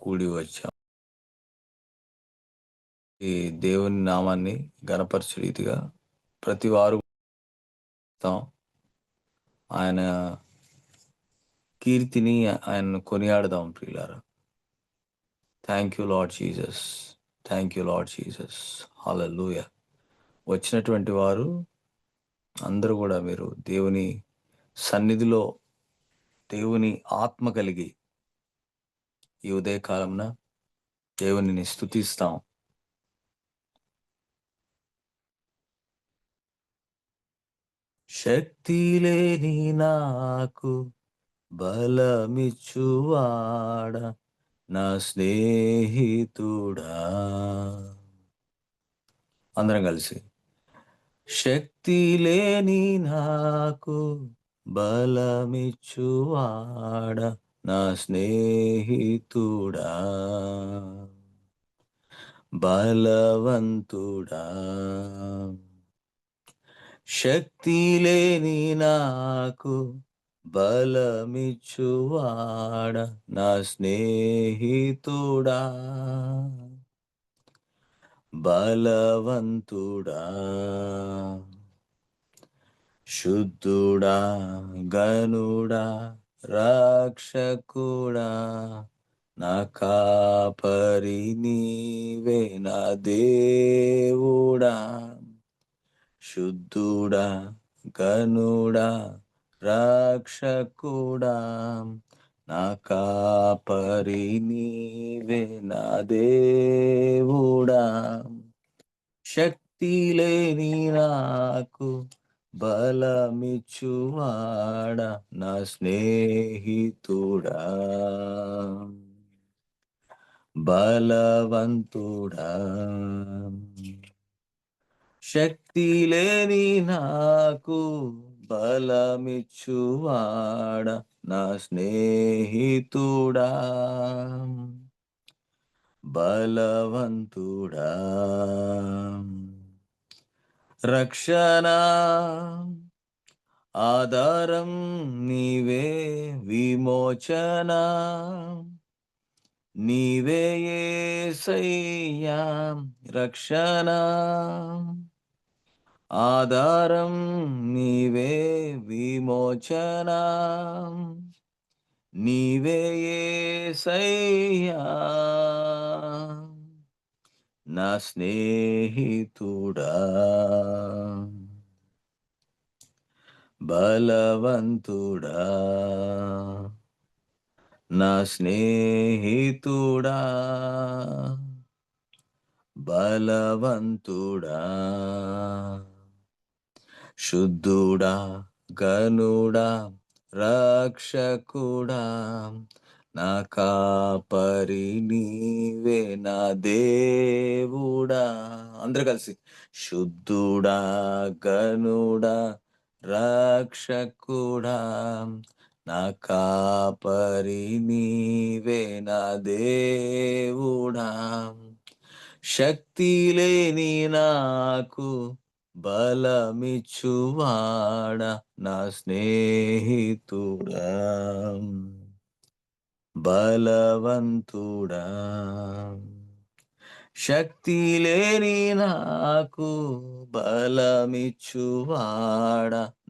కూడి వచ్చాం. ఈ దేవుని నామాన్ని గణపరచు రీతిగా ప్రతి వారు ఆయన కీర్తిని ఆయనను కొనియాడదాం ప్రియులారా. Thank you Lord Jesus, thank you Lord Jesus. Hallelujah. వచ్చినటువంటి వారు అందరూ కూడా మీరు దేవుని సన్నిధిలో దేవుని ఆత్మ కలిగి ఈ ఉదయకాలంన దేవునిని స్తుతిస్తాం. శక్తి లేని నాకు బలమిచ్చువాడ నా స్నేహితుడా. అందరం కలిసి శక్తి లేని నాకు బలమిచ్చువాడ నా స్నేహితుడా, బలవంతుడా. శక్తి లేని నాకు బలమిచ్చువాడ నా స్నేహితుడా, బలవంతుడా. శుద్ధుడా, గనుడా, రక్షకుడా, నా కాపరి నీవే నా దేవుడా. శుద్ధుడా, గనుడా, రక్షకుడా, నా కాపరి నీవే నా దేవుడా. శక్తి లేని నాకు బలమిచ్చువాడ నా స్నేహితుడా, బలవంతుడా. శక్తి లేని నాకు బలమిచ్చువాడ నా స్నేహితుడా, బలవంతుడా. రక్షణ ఆధారం నీవే, విమోచన నీవే యేసయ్యా. రక్షణ ఆధారం నీవే, విమోచన నీవే యేసయ్యా. నా స్నేహితుడా, బలవంతుడా. నా స్నేహితుడా, బలవంతుడా. శుద్ధుడా, గనుడా, రక్షకుడా, నా కాపరి నీవే నా దేవుడా. అందరూ కలిసి శుద్ధుడా, గనుడా, రక్షకుడా, నా కాపరి నీవే నా దేవుడా. శక్తి లేని నాకు బలమిచ్చువాడ నా స్నేహితుడా, బలవంతుడా. శక్తి లేని నాకు బలమిచ్చువాడ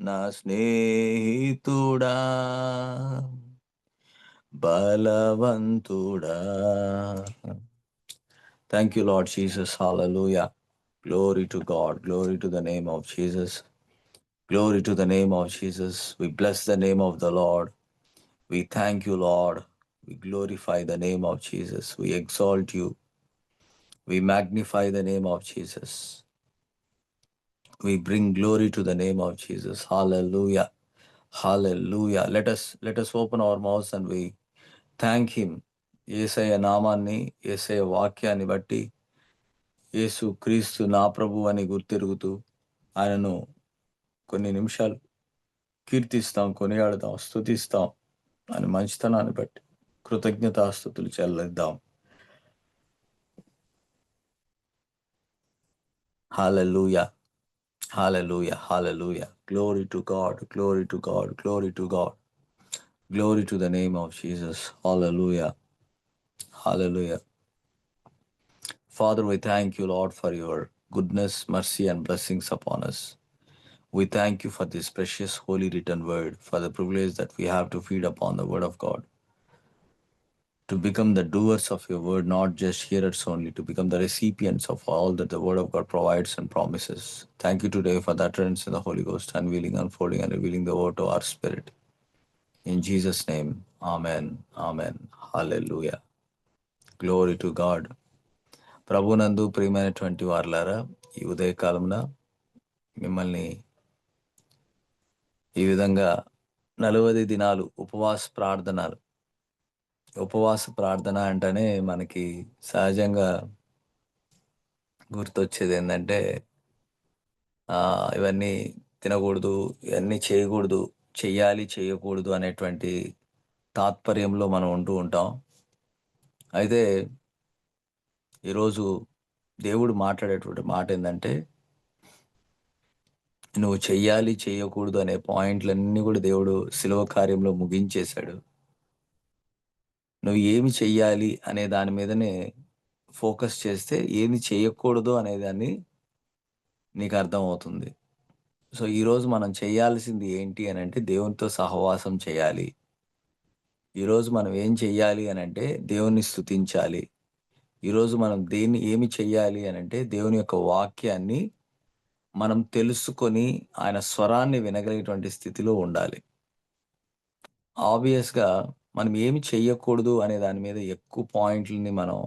నా స్నేహితుడా, బలవంతుడా. Thank you, Lord Jesus. Hallelujah. Glory to God. Glory to the name of Jesus. Glory to the name of Jesus. We bless the name of the Lord. We thank you, Lord. We glorify the name of Jesus. We exalt you. We magnify the name of Jesus. We bring glory to the name of Jesus. Hallelujah. Hallelujah. Let us open our mouths and we thank him. యేసయ్య నామాన్ని, యేసయ్య వాక్యాన్ని బట్టి యేసు క్రీస్తు నా ప్రభు అని గుర్తెరుగుతూ ఆయనను కొన్ని నిమిషాలు కీర్తిస్తాం, కొనియాడతాం, స్తుతిస్తాం. ఆయన మంచితనాన్ని బట్టి కృతజ్ఞతాస్తుతులు చెల్లిద్దాం. హల్లెలూయా, హల్లెలూయా, హల్లెలూయా. Glory to God, glory to God, glory to God. Glory to the name of Jesus. Hallelujah, Hallelujah. Father, we thank you, Lord, for your goodness, mercy, and blessings upon us. We thank you for this precious holy written word, for the privilege that we have to feed upon the word of God, to become the doers of your word, not just hearers only, to become the recipients of all that the word of God provides and promises. Thank you today for the utterance in the Holy Ghost, unveiling, unfolding, and revealing the word to our spirit. In Jesus' name, Amen. Amen. Hallelujah. Glory to God. ప్రభునందు ప్రియమైనటువంటి వారలారా, ఈ ఉదయకాలమున మిమ్మల్ని ఈ విధంగా 40 దినాలు ఉపవాస ప్రార్థన అంటేనే మనకి సహజంగా గుర్తొచ్చేది ఏంటంటే ఇవన్నీ తినకూడదు, ఇవన్నీ చేయకూడదు, చెయ్యాలి చేయకూడదు అనేటువంటి తాత్పర్యంలో మనం ఉంటూ ఉంటాం. అయితే ఈరోజు దేవుడు మాట్లాడేటువంటి మాట ఏంటంటే, నువ్వు చెయ్యాలి చేయకూడదు అనే పాయింట్లన్నీ కూడా దేవుడు శిలువ కార్యంలో ముగించేశాడు. నువ్వు ఏమి చెయ్యాలి అనే దాని మీదనే ఫోకస్ చేస్తే ఏమి చేయకూడదు అనే దాన్ని నీకు అర్థమవుతుంది. సో ఈరోజు మనం చేయాల్సింది ఏంటి అని అంటే, దేవునితో సహవాసం చేయాలి. ఈరోజు మనం ఏం చెయ్యాలి అని అంటే, దేవుణ్ణి స్తుతించాలి. ఈరోజు మనం ఏమి చెయ్యాలి అని అంటే, దేవుని యొక్క వాక్యాన్ని మనం తెలుసుకొని ఆయన స్వరాన్ని వినగలిగేటువంటి స్థితిలో ఉండాలి. ఆబ్వియస్గా మనం ఏమి చెయ్యకూడదు అనే దాని మీద ఎక్కువ పాయింట్లని మనం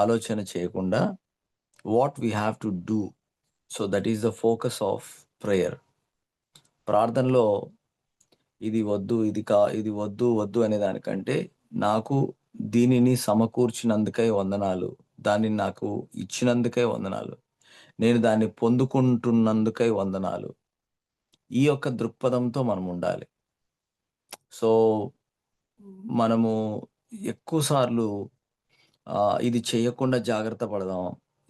ఆలోచన చేయకుండా, what we have to do, so that is the focus of prayer. ప్రార్థనలో ఇది వద్దు, ఇది వద్దు అనే దానికంటే, నాకు దీనిని సమకూర్చినందుకై వందనాలు, దాన్ని నాకు ఇచ్చినందుకై వందనాలు, నేను దాన్ని పొందుకుంటున్నందుకై వందనాలు, ఈ యొక్క దృక్పథంతో మనం ఉండాలి. సో మనము ఎక్కువ సార్లు ఇది చేయకుండా జాగ్రత్త పడదాం.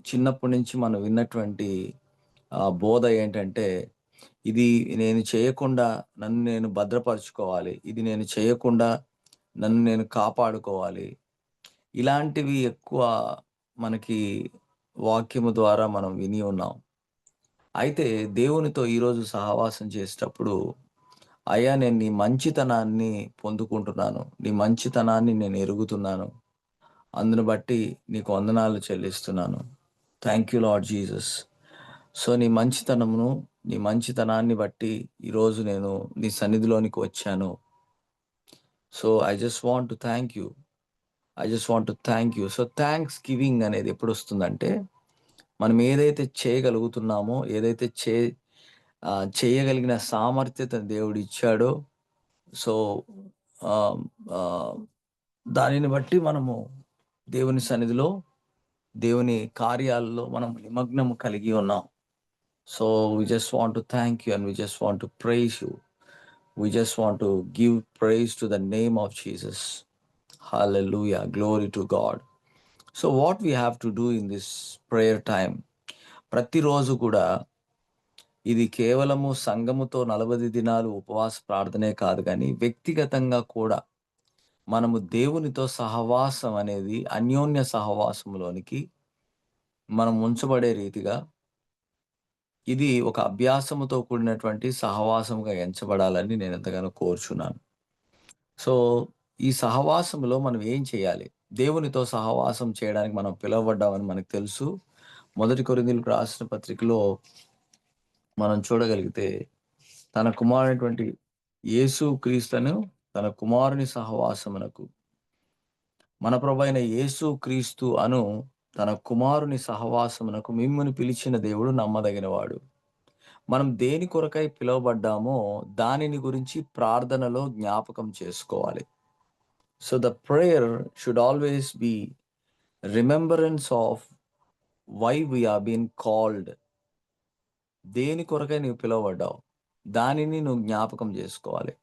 చిన్నప్పటి నుంచి మనం విన్నటువంటి బోధ ఏంటంటే, ఇది నేను చేయకుండా నన్ను నేను భద్రపరుచుకోవాలి, ఇది నేను చేయకుండా నన్ను నేను కాపాడుకోవాలి. ఇలాంటివి ఎక్కువ మనకి వాక్యము ద్వారా మనం విని ఉన్నాం. అయితే దేవునితో ఈరోజు సహవాసం చేసేటప్పుడు, అయ్యా నేను నీ మంచితనాన్ని పొందుకుంటున్నాను, నీ మంచితనాన్ని నేను ఎరుగుతున్నాను, అందును బట్టి నీకు వందనాలు చెల్లిస్తున్నాను. Thank you Lord Jesus. So నీ మంచితనమును, నీ మంచితనాన్ని బట్టి ఈరోజు నేను నీ సన్నిధిలోనికి వచ్చాను. So I just want to thank you. So thanks giving అనేది ఎప్పుడు వస్తుందంటే, మనం ఏదైతే చేయగలుగుతున్నామో, ఏదైతే చేయగలిగిన సామర్థ్యత దేవుడు ఇచ్చాడో, సో దానిని బట్టి మనము దేవుని సన్నిధిలో, దేవుని కార్యాలలో మనం నిమగ్నం కలిగి ఉన్నాం. So we just want to thank you and we just want to praise you. We just want to give praise to the name of Jesus. Hallelujah. Glory to God. So what we have to do in this prayer time, ప్రతిరోజు కూడా ఇది కేవలము సంఘముతో 40 దినాలు ఉపవాస ప్రార్థనే కాదు, కానీ వ్యక్తిగతంగా కూడా మనము దేవునితో సహవాసం అనేది, అన్యోన్య సహవాసంలోనికి మనం ఉంచబడే రీతిగా ఇది ఒక అభ్యాసముతో కూడినటువంటి సహవాసముగా ఎంచబడాలని నేను ఎంతగానో కోరుచున్నాను. సో ఈ సహవాసంలో మనం ఏం చేయాలి? దేవునితో సహవాసం చేయడానికి మనం పిలువబడ్డామని మనకు తెలుసు. 1 కొరింథీయులకు రాసిన పత్రికలో మనం చూడగలిగితే, తన కుమారుడైనటువంటి యేసు క్రీస్తును తన కుమారుని సహవాసమునకు, మన ప్రభువైన యేసు క్రీస్తు అను తన కుమారుని సహవాసమునకు మిమ్మును పిలిచిన దేవుడు నమ్మదగినవాడు. మనం దేని కొరకై పిలువబడ్డామో దానిని గురించి ప్రార్థనలో జ్ఞాపకం చేసుకోవాలి. So the prayer should always be remembrance of why we are been called. దేని కొరకై నువ్వు పిలువబడ్డావు, దానిని నువ్వు జ్ఞాపకం చేసుకోవాలి.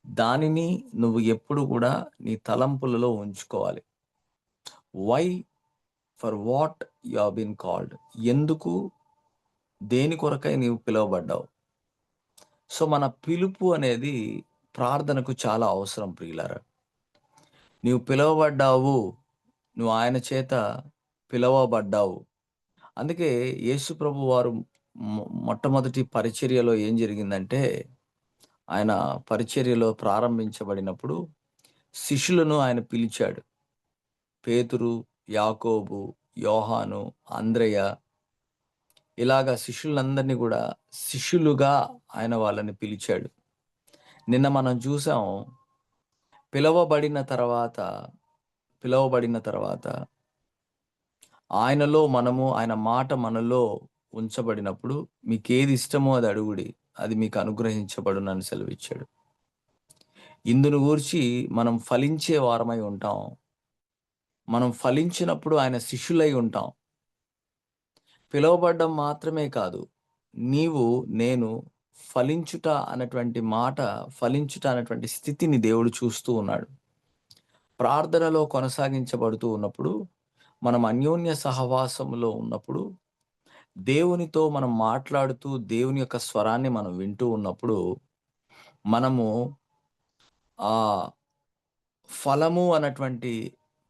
దానిని నువ్వు ఎప్పుడు కూడా నీ తలంపులలో ఉంచుకోవాలి. Why, for what you have been called. ఎందుకు, దేని కొరకై నీవు పిలువబడ్డావు. సో మన పిలుపు అనేది ప్రార్థనకు చాలా అవసరం ప్రియులారా. నీవు పిలువబడ్డావు, నువ్వు ఆయన చేత పిలువబడ్డావు. అందుకే యేసు ప్రభు వారు మొట్టమొదటి పరిచర్యలో ఏం జరిగిందంటే, ఆయన పరిచర్యలో ప్రారంభించబడినప్పుడు శిష్యులను ఆయన పిలిచాడు. పేతురు, యాకోబు, యోహాను, అంద్రెయ, ఇలాగా శిష్యులందరినీ కూడా శిష్యులుగా ఆయన వాళ్ళని పిలిచాడు. నిన్న మనం చూసాం, పిలవబడిన తర్వాత ఆయనలో మనము, ఆయన మాట మనలో ఉంచబడినప్పుడు మీకేది ఇష్టమో అది అడుగుడి, అది మీకు అనుగ్రహించబడునని సెలవిచ్చాడు. ఇందును గూర్చి మనం ఫలించే వారమై ఉంటాం. మనం ఫలించినప్పుడు ఆయన శిష్యులై ఉంటాం. పిలువబడ్డం మాత్రమే కాదు, నీవు నేను ఫలించుట అన్నటువంటి మాట, ఫలించుట అన్నటువంటి స్థితిని దేవుడు చూస్తూ ఉన్నాడు. ప్రార్థనలో కొనసాగించబడుతూ ఉన్నప్పుడు, మనం అన్యోన్య సహవాసములో ఉన్నప్పుడు, దేవునితో మనం మాట్లాడుతూ దేవుని యొక్క స్వరాన్ని మనం వింటూ ఉన్నప్పుడు, మనము ఆ ఫలము అన్నటువంటి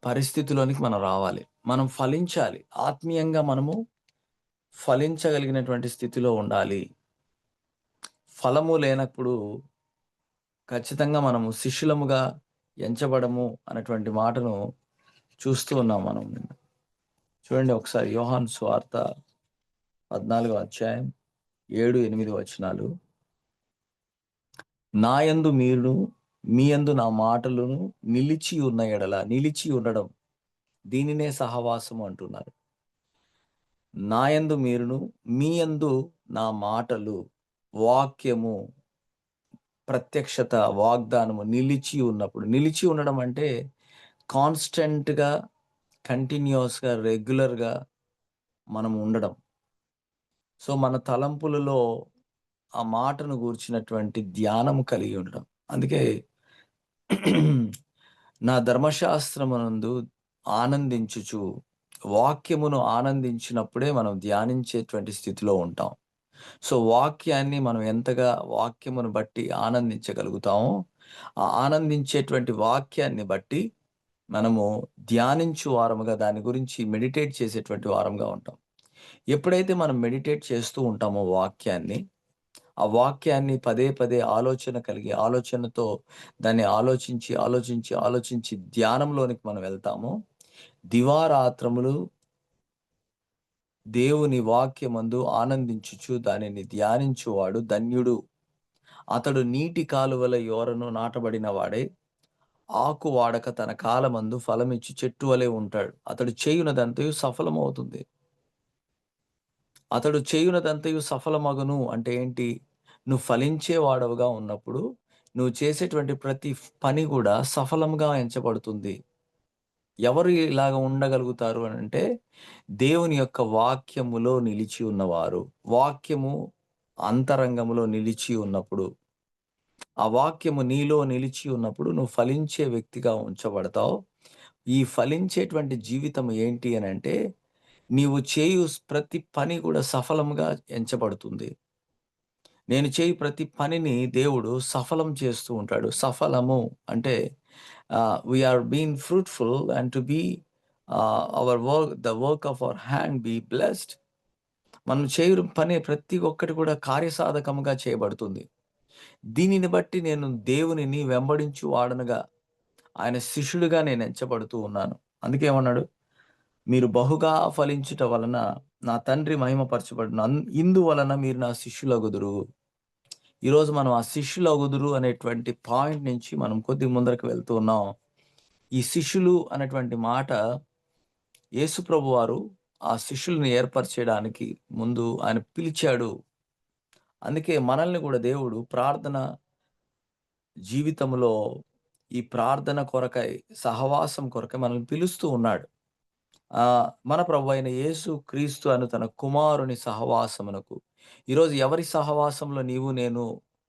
పరిస్థితిలోనికి మనం రావాలి. మనం ఫలించాలి. ఆత్మీయంగా మనము ఫలించగలిగినటువంటి స్థితిలో ఉండాలి. ఫలము లేనప్పుడు ఖచ్చితంగా మనము శిష్యులముగా ఎంచబడము అన్నటువంటి మాటను చూస్తూ ఉన్నాం మనం. చూడండి ఒకసారి యోహాను సువార్త 14వ అధ్యాయం 7, 8 వచనాలు. నా యందు మీరును, మీ యందు నా మాటలను నిలిచి ఉన్న ఎడల, నిలిచి ఉండడం, దీనినే సహవాసము అంటున్నారు. నా యందు మీరును, మీ యందు నా మాటలు, వాక్యము, ప్రత్యక్షత, వాగ్దానము నిలిచి ఉన్నప్పుడు. నిలిచి ఉండడం అంటే కాన్స్టెంట్గా, కంటిన్యూస్గా, రెగ్యులర్గా మనం ఉండడం. సో మన తలంపులలో ఆ మాటను గూర్చినటువంటి ధ్యానము కలిగి ఉండడం. అందుకే నా ధర్మశాస్త్రమునందు ఆనందించుచు, వాక్యమును ఆనందించినప్పుడే మనం ధ్యానించేటువంటి స్థితిలో ఉంటాం. సో వాక్యాన్ని మనం ఎంతగా వాక్యమును బట్టి ఆనందించగలుగుతామో, ఆ ఆనందించేటువంటి వాక్యాన్ని బట్టి మనము ధ్యానించు వారముగా, దాని గురించి మెడిటేట్ చేసేటువంటి వారంగా ఉంటాం. ఎప్పుడైతే మనం మెడిటేట్ చేస్తూ ఉంటామో వాక్యాన్ని, ఆ వాక్యాన్ని పదే పదే ఆలోచన కలిగి, ఆలోచనతో దాన్ని ఆలోచించి ధ్యానంలోనికి మనం వెళ్తాము. దివారాత్రములు దేవుని వాక్యమందు ఆనందించుచు దానిని ధ్యానించువాడు ధన్యుడు. అతడు నీటి కాలువల యోరను నాటబడిన వాడే, ఆకు వాడక తన కాలమందు ఫలమిచ్చు చెట్టు వలె ఉంటాడు. అతడు చేయునదంతయు సఫలమవుతుంది. అతడు చేయునదంతయు సఫలమగును అంటే ఏంటి? నువ్వు ఫలించే వాడవుగా ఉన్నప్పుడు, నువ్వు చేసేటువంటి ప్రతి పని కూడా సఫలంగా ఎంచబడుతుంది. ఎవరు ఇలాగ ఉండగలుగుతారు అనంటే, దేవుని యొక్క వాక్యములో నిలిచి ఉన్నవారు. వాక్యము అంతరంగములో నిలిచి ఉన్నప్పుడు, ఆ వాక్యము నీలో నిలిచి ఉన్నప్పుడు నువ్వు ఫలించే వ్యక్తిగా ఉంచబడతావు. ఈ ఫలించేటువంటి జీవితం ఏంటి అనంటే, నీవు చేయు ప్రతి పని కూడా సఫలంగా ఎంచబడుతుంది. నేను చేయు ప్రతి పనిని దేవుడు సఫలం చేస్తూ ఉంటాడు. సఫలము అంటే we are being fruitful and to be our work, the work of our hand be blessed. మనం చేయు పని ప్రతి ఒక్కటి కూడా కార్యసాధకముగా చేయబడుతుంది. దీనిని బట్టి నేను దేవునిని వెంబడించు వాడనుగా, ఆయన శిష్యుడిగా నేను ఎంచబడుతూ ఉన్నాను. అందుకే ఏమన్నాడు? మీరు బహుగా ఫలించుట వలన నా తండ్రి మహిమపరచబడును. ఇందువలన మీరు నా శిష్యులగుదురు. ఈరోజు మనం ఆ శిష్యులగుదురు అనేటువంటి పాయింట్ నుంచి మనం కొద్దిగా ముందరకు వెళ్తూ ఉన్నాం. ఈ శిష్యులు అనేటువంటి మాట, యేసుప్రభు వారు ఆ శిష్యుల్ని ఏర్పరచేయడానికి ముందు ఆయన పిలిచాడు. అందుకే మనల్ని కూడా దేవుడు ప్రార్థన జీవితంలో, ఈ ప్రార్థన కొరకై, సహవాసం కొరకై మనల్ని పిలుస్తూ ఉన్నాడు. మన ప్రభువైన యేసు క్రీస్తు అను తన కుమారుని సహవాసమునకు, ఈరోజు ఎవరి సహవాసంలో నీవు నేను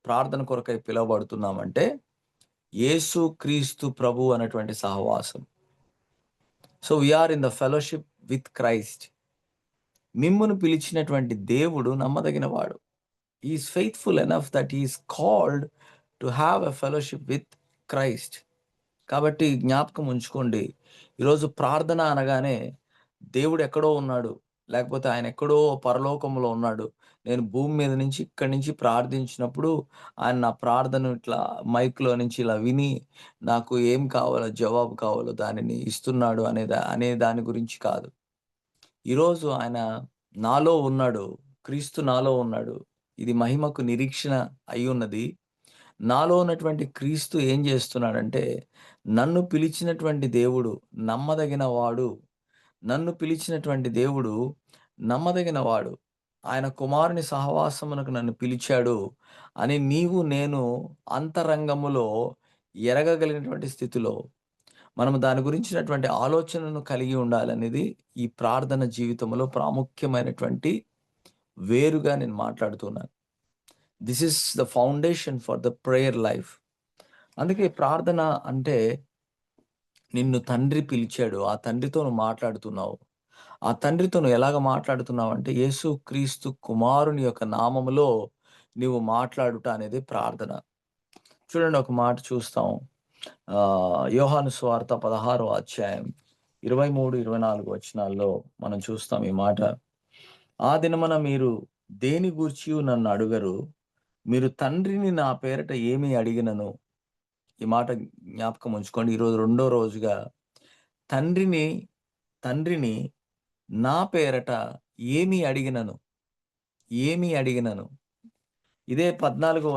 ప్రార్థన కొరకై పిలువబడుతున్నామంటే, యేసు క్రీస్తు ప్రభు అనేటువంటి సహవాసం. So we are in the fellowship with Christ. మిమ్మును పిలిచినటువంటి దేవుడు నమ్మదగినవాడు. He is faithful enough that he is called to have a fellowship with Christ. కాబట్టి జ్ఞాపకం ఉంచుకోండి. ఈరోజు ప్రార్థన అనగానే దేవుడు ఎక్కడో ఉన్నాడు. లేకపోతే ఆయన ఎక్కడో పరలోకంలో ఉన్నాడు. నేను భూమి మీద నుంచి ఇక్కడి నుంచి ప్రార్థించినప్పుడు ఆయన నా ప్రార్థన ఇట్లా మైక్‌లో నుంచి ఇలా విని నాకు ఏం కావాలో జవాబు కావాలో దానిని ఇస్తున్నాడు అనే దాని గురించి కాదు. ఈరోజు ఆయన నాలో ఉన్నాడు. క్రీస్తు నాలో ఉన్నాడు. ఇది మహిమకు నిరీక్షణ అయ్యున్నది. నాలో ఉన్నటువంటి క్రీస్తు ఏం చేస్తున్నాడంటే, నన్ను పిలిచినటువంటి దేవుడు నమ్మదగిన వాడు. నన్ను పిలిచినటువంటి దేవుడు నమ్మదగిన వాడు. ఆయన కుమారుని సహవాసమునకు నన్ను పిలిచాడు అని నీవు నేను అంతరంగములో ఎరగగలిగినటువంటి స్థితిలో మనం దాని గురించినటువంటి ఆలోచనను కలిగి ఉండాలనేది ఈ ప్రార్థన జీవితంలో ప్రాముఖ్యమైనటువంటి వేరుగా నేను మాట్లాడుతున్నాను. This is the foundation for the prayer life. అందుకే ప్రార్థన అంటే నిన్ను తండ్రి పిలిచాడు. ఆ తండ్రితో నువ్వు మాట్లాడుతున్నావు. ఆ తండ్రితో నువ్వు ఎలాగ మాట్లాడుతున్నావంటే యేసుక్రీస్తు కుమారుని యొక్క నామములో నీవు మాట్లాడుట అనేది ప్రార్థన. చూడండి ఒక మాట చూస్తాం. యోహాను సువార్త 16వ అధ్యాయం 23, 24 వచనాల్లో మనం చూస్తాం ఈ మాట. ఆ దినమున మీరు దేని గూర్చియు నన్ను అడుగరు. మీరు తండ్రిని నా పేరట ఏమి అడిగినను. ఈ మాట జ్ఞాపకం ఉంచుకోండి. ఈరోజు రెండో రోజుగా తండ్రిని తండ్రిని నా పేరట ఏమి అడిగినను, ఏమి అడిగినను. ఇదే 14వ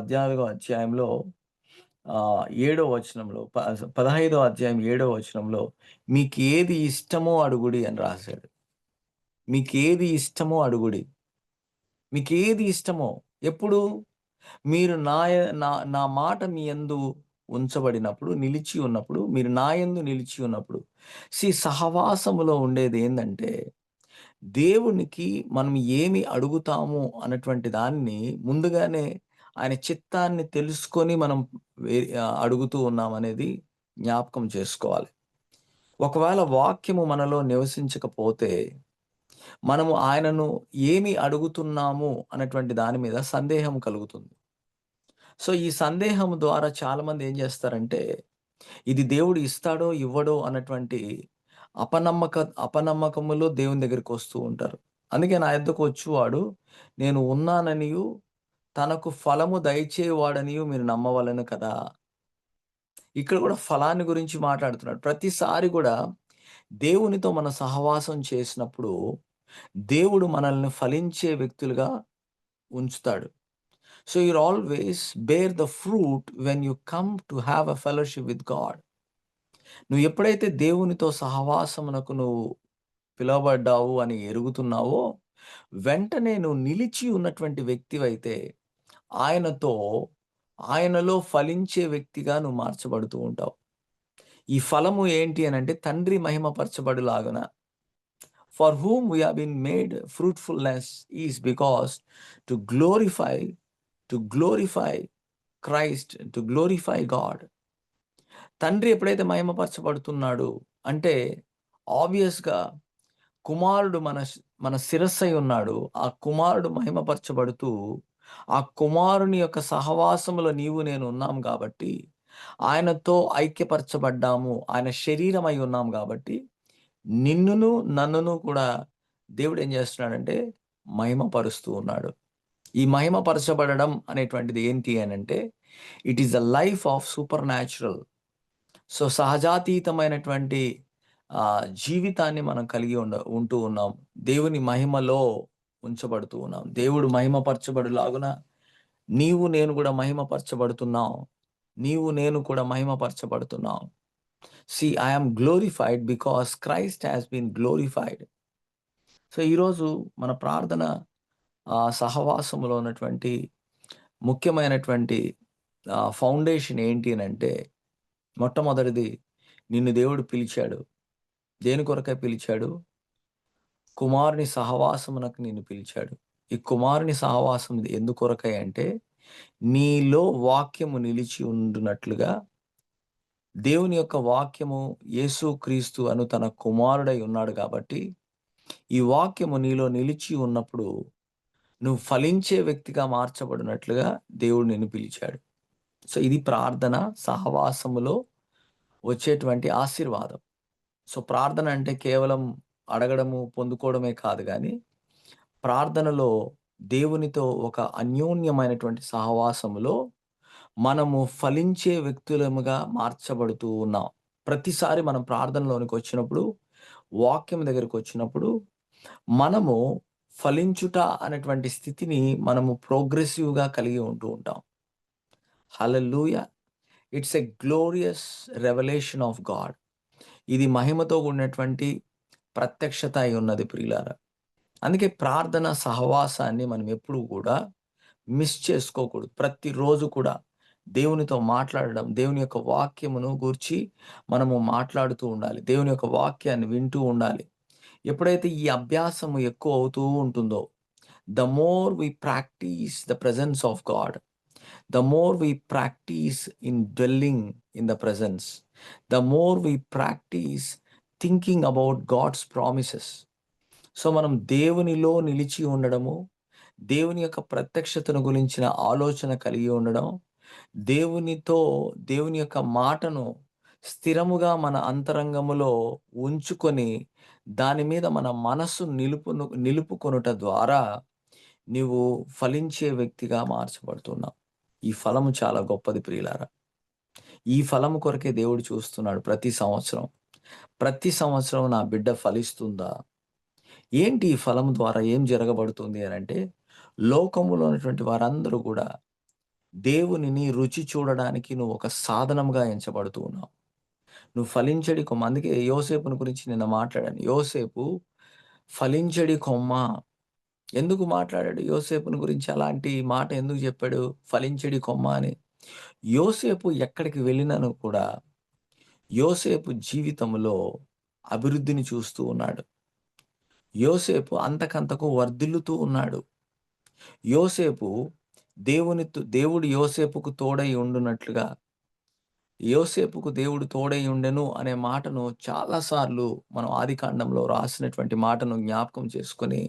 అధ్యాయంలో 7వ వచనంలో 15వ అధ్యాయం 7వ వచనంలో మీకేది ఇష్టమో అడుగుడి అని రాశాడు. మీకేది ఇష్టమో అడుగుడి. మీకేది ఇష్టమో ఎప్పుడు మీరు నా మాట మీ యందు ఉంచబడినప్పుడు, నిలిచి ఉన్నప్పుడు, మీరు నా యందు నిలిచి ఉన్నప్పుడు. సహవాసములో ఉండేది ఏందంటే, దేవునికి మనం ఏమి అడుగుతాము అన్నటువంటి దాన్ని ముందుగానే ఆయన చిత్తాన్ని తెలుసుకొని మనం అడుగుతూ ఉన్నామనేది జ్ఞాపకం చేసుకోవాలి. ఒకవేళ వాక్యము మనలో నివసించకపోతే మనము ఆయనను ఏమి అడుగుతున్నాము అన్నటువంటి దాని మీద సందేహం కలుగుతుంది. సో, ఈ సందేహం ద్వారా చాలామంది ఏం చేస్తారంటే, ఇది దేవుడు ఇస్తాడో, ఇవ్వడో అన్నటువంటి అపనమ్మకములో దేవుని దగ్గరికొస్తూ ఉంటారు. అందుకే నా యొద్దకు వచ్చువాడు నేను ఉన్నాననియు, తనకు ఫలము దయచేయువాడనియు మీరు నమ్మవలెను కదా! ఇక్కడ కూడా ఫలాన్ని గురించి మాట్లాడుతున్నాడు. ప్రతిసారి కూడా దేవునితో మనం సహవాసం చేసినప్పుడు, దేవుడు మనల్ని ఫలించే వ్యక్తులుగా ఉంచుతాడు. So, you'll always bear the fruit when you come to have a fellowship with God. నువ్వు ఎప్పుడైతే దేవునితో సహవాసమునకు నువ్వు పిలువబడ్డావు అని ఎరుగుతున్నావో, వెంటనే నువ్వు నిలిచి ఉన్నటువంటి వ్యక్తివైతే, ఆయనతో ఆయనలో ఫలించే వ్యక్తిగా నువ్వు మార్చబడుతూ ఉంటావు. ఈ ఫలము ఏంటి అనంటే తండ్రి మహిమపరచబడులాగున. For whom we have been made fruitfulness is because to glorify Christ, to glorify God. తండ్రి ఎప్పుడైతే మహిమపరచబడుతున్నాడు అంటే ఆబ్వియస్‌గా కుమారుడు మన శిరస్సై ఉన్నాడు. ఆ కుమారుడు మహిమపరచబడుతూ, ఆ కుమారుని యొక్క సహవాసములో నీవు నేను ఉన్నాం కాబట్టి, ఆయనతో ఐక్యపరచబడ్డాము. ఆయన శరీరమై ఉన్నాం కాబట్టి, నిన్నును, నన్నును కూడా దేవుడు ఏం చేస్తున్నాడంటే మహిమపరుస్తూ ఉన్నాడు. ఈ మహిమపరచబడడం అనేటువంటిది ఏంటి అనంటే, it is the life of supernatural. So, సహజాతీతమైనటువంటి జీవితాన్ని మనం కలిగి ఉంటూ ఉన్నాం. దేవుని మహిమలో ఉంచబడుతూ ఉన్నాం. దేవుడు మహిమపరచబడులాగున నీవు నేను కూడా మహిమపరచబడుతున్నాం. నీవు నేను కూడా మహిమపరచబడుతున్నాం. I am glorified because Christ has been glorified. So, ఈరోజు మన ప్రార్థన సహవాసములో ఉన్నటువంటి ముఖ్యమైనటువంటి ఫౌండేషన్ ఏంటి అనంటే, మొట్టమొదటిది నిన్ను దేవుడు పిలిచాడు. దేని కొరకై పిలిచాడు? కుమారుని సహవాసమునకు నిన్ను పిలిచాడు. ఈ కుమారుని సహవాసం ఎందుకొరకై అంటే, నీలో వాక్యము నిలిచి ఉండునట్లుగా దేవుని యొక్క వాక్యము యేసుక్రీస్తు అను తన కుమారుడై ఉన్నాడు కాబట్టి, ఈ వాక్యము నీలో నిలిచి ఉన్నప్పుడు నువ్వు ఫలించే వ్యక్తిగా మార్చబడినట్లుగా దేవుడు నిన్ను పిలిచాడు. సో, ఇది ప్రార్థన సహవాసములో వచ్చేటువంటి ఆశీర్వాదం. సో, ప్రార్థన అంటే కేవలం అడగడము, పొందుకోవడమే కాదు గానీ, ప్రార్థనలో దేవునితో ఒక అన్యోన్యమైనటువంటి సహవాసములో మనము ఫలించే వ్యక్తులముగా మార్చబడుతూ ఉన్నాం. ప్రతిసారి మనం ప్రార్థనలోనికొచ్చినప్పుడు, వాక్యం దగ్గరికొచ్చినప్పుడు, మనము ఫలించుట అనేటువంటి స్థితిని మనము ప్రోగ్రెసివ్‌గా కలిగి ఉంటూ ఉంటాం. Hallelujah! It's a glorious revolution of God. ఇది మహిమతో కూడినటువంటి ప్రత్యక్షత అయి ఉన్నది ప్రియులారా. అందుకే ప్రార్థన సహవాసాన్ని మనం ఎప్పుడూ కూడా మిస్ చేసుకోకూడదు. ప్రతిరోజు కూడా దేవునితో మాట్లాడడం, దేవుని యొక్క వాక్యమును గూర్చి మనము మాట్లాడుతూ ఉండాలి. దేవుని యొక్క వాక్యాన్ని వింటూ ఉండాలి. ఎప్పుడైతే ఈ అభ్యాసము ఎక్కువ అవుతూ ఉంటుందో, the more we practice the presence of God, the more we practice in dwelling in the presence, the more we practice thinking about God's promises. So, మనం దేవునిలో నిలిచి ఉండడము, దేవుని యొక్క ప్రత్యక్షతను గురించిన ఆలోచన కలిగి ఉండడం, దేవునితో దేవుని యొక్క మాటను స్థిరముగా మన అంతరంగములో ఉంచుకొని, దాని మీద మన మనస్సు నిలుపుకొనుట ద్వారా నీవు ఫలించే వ్యక్తిగా మార్చబడుతున్నావు. ఈ ఫలము చాలా గొప్పది ప్రియులారా. ఈ ఫలము కొరకే దేవుడు చూస్తున్నాడు ప్రతి సంవత్సరం. ప్రతి సంవత్సరం నా బిడ్డ ఫలిస్తుందా? ఏంటి ఈ ఫలం ద్వారా ఏం జరగబడుతుంది అనంటే, లోకములో ఉన్నటువంటి వారందరూ కూడా దేవునిని రుచి చూడడానికి నువ్వు ఒక సాధనంగా ఎంచబడుతూ ఉన్నావు. నువ్వు ఫలించడి కొమ్మ. అందుకే యోసేపుని గురించి నిన్న మాట్లాడాను. యోసేపు ఫలించడి కొమ్మ. ఎందుకు మాట్లాడాడు యోసేపుని గురించి అలాంటి మాట ఎందుకు చెప్పాడు? ఫలించడి కొమ్మ అని. యోసేపు ఎక్కడికి వెళ్ళినను కూడా యోసేపు జీవితంలో అభివృద్ధిని చూస్తూ ఉన్నాడు. యోసేపు అంతకంతకు వర్ధిల్లుతూ ఉన్నాడు. యోసేపు దేవుడు యోసేపుకు తోడై ఉండునట్లుగా, యోసేపుకు దేవుడు తోడై ఉండెను అనే మాటను చాలా సార్లు మనం ఆదికాండంలో రాసినటువంటి మాటను జ్ఞాపకం చేసుకొని,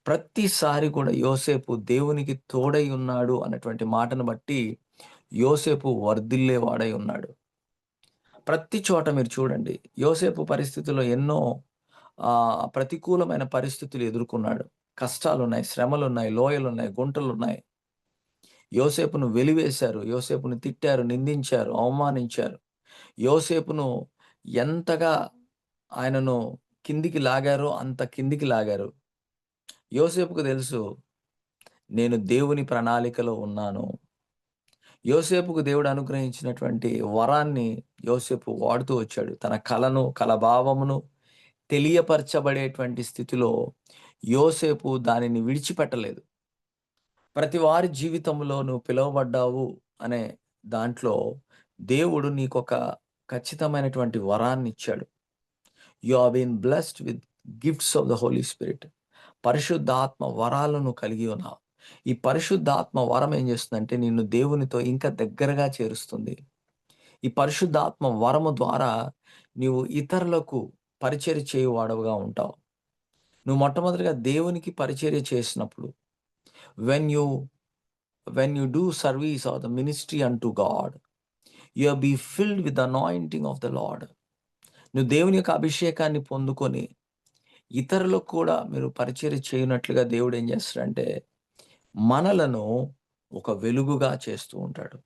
ప్రతిసారి కూడా యోసేపు దేవునికి తోడై ఉన్నాడు అన్నటువంటి మాటను బట్టి యోసేపు వర్ధిల్లేవాడై ఉన్నాడు. ప్రతి చోట మీరు చూడండి యోసేపు పరిస్థితుల్లో ఎన్నో ప్రతికూలమైన పరిస్థితులు ఎదుర్కొన్నాడు. కష్టాలున్నాయి, శ్రమలున్నాయి, లోయలున్నాయి, గుంటలున్నాయి. యోసేపును వెలివేశారు, యోసేపును తిట్టారు, నిందించారు, అవమానించారు. యోసేపును ఎంతగా ఆయనను కిందికి లాగారో అంత కిందికి లాగారు. యోసేపుకు తెలుసు నేను దేవుని ప్రణాళికలో ఉన్నాను. యోసేపుకు దేవుడు అనుగ్రహించినటువంటి వరాన్ని యోసేపు వాడుతూ వచ్చాడు. తన కలను, కలభావమును తెలియపరచబడేటువంటి స్థితిలో యోసేపు దానిని విడిచిపెట్టలేదు. ప్రతి వారి జీవితంలో నువ్వు పిలువబడ్డావు అనే దాంట్లో దేవుడు నీకొక ఖచ్చితమైనటువంటి వరాన్నిచ్చాడు. You have been blessed with gifts of the holy spirit. పరిశుద్ధాత్మ వరాలను కలిగి ఉన్నావు. ఈ పరిశుద్ధాత్మ వరం ఏం చేస్తుందంటే నిన్ను దేవునితో ఇంకా దగ్గరగా చేరుస్తుంది. ఈ పరిశుద్ధాత్మ వరము ద్వారా నీవు ఇతరులకు పరిచర్య చేయువాడవుగా ఉంటావు. నువ్వు మొట్టమొదటిగా దేవునికి పరిచర్య చేసినప్పుడు, when you when you do service or the ministry unto God, you be filled with the anointing of the Lord. నువ్వు దేవుని యొక్క అభిషేకాన్ని పొందుకొని ఇతరులకు కూడా మీరు పరిచర్య చేయనట్లుగా దేవుడు ఏం చేస్తాడంటే మనలను ఒక వెలుగుగా చేస్తూ ఉంటాడు.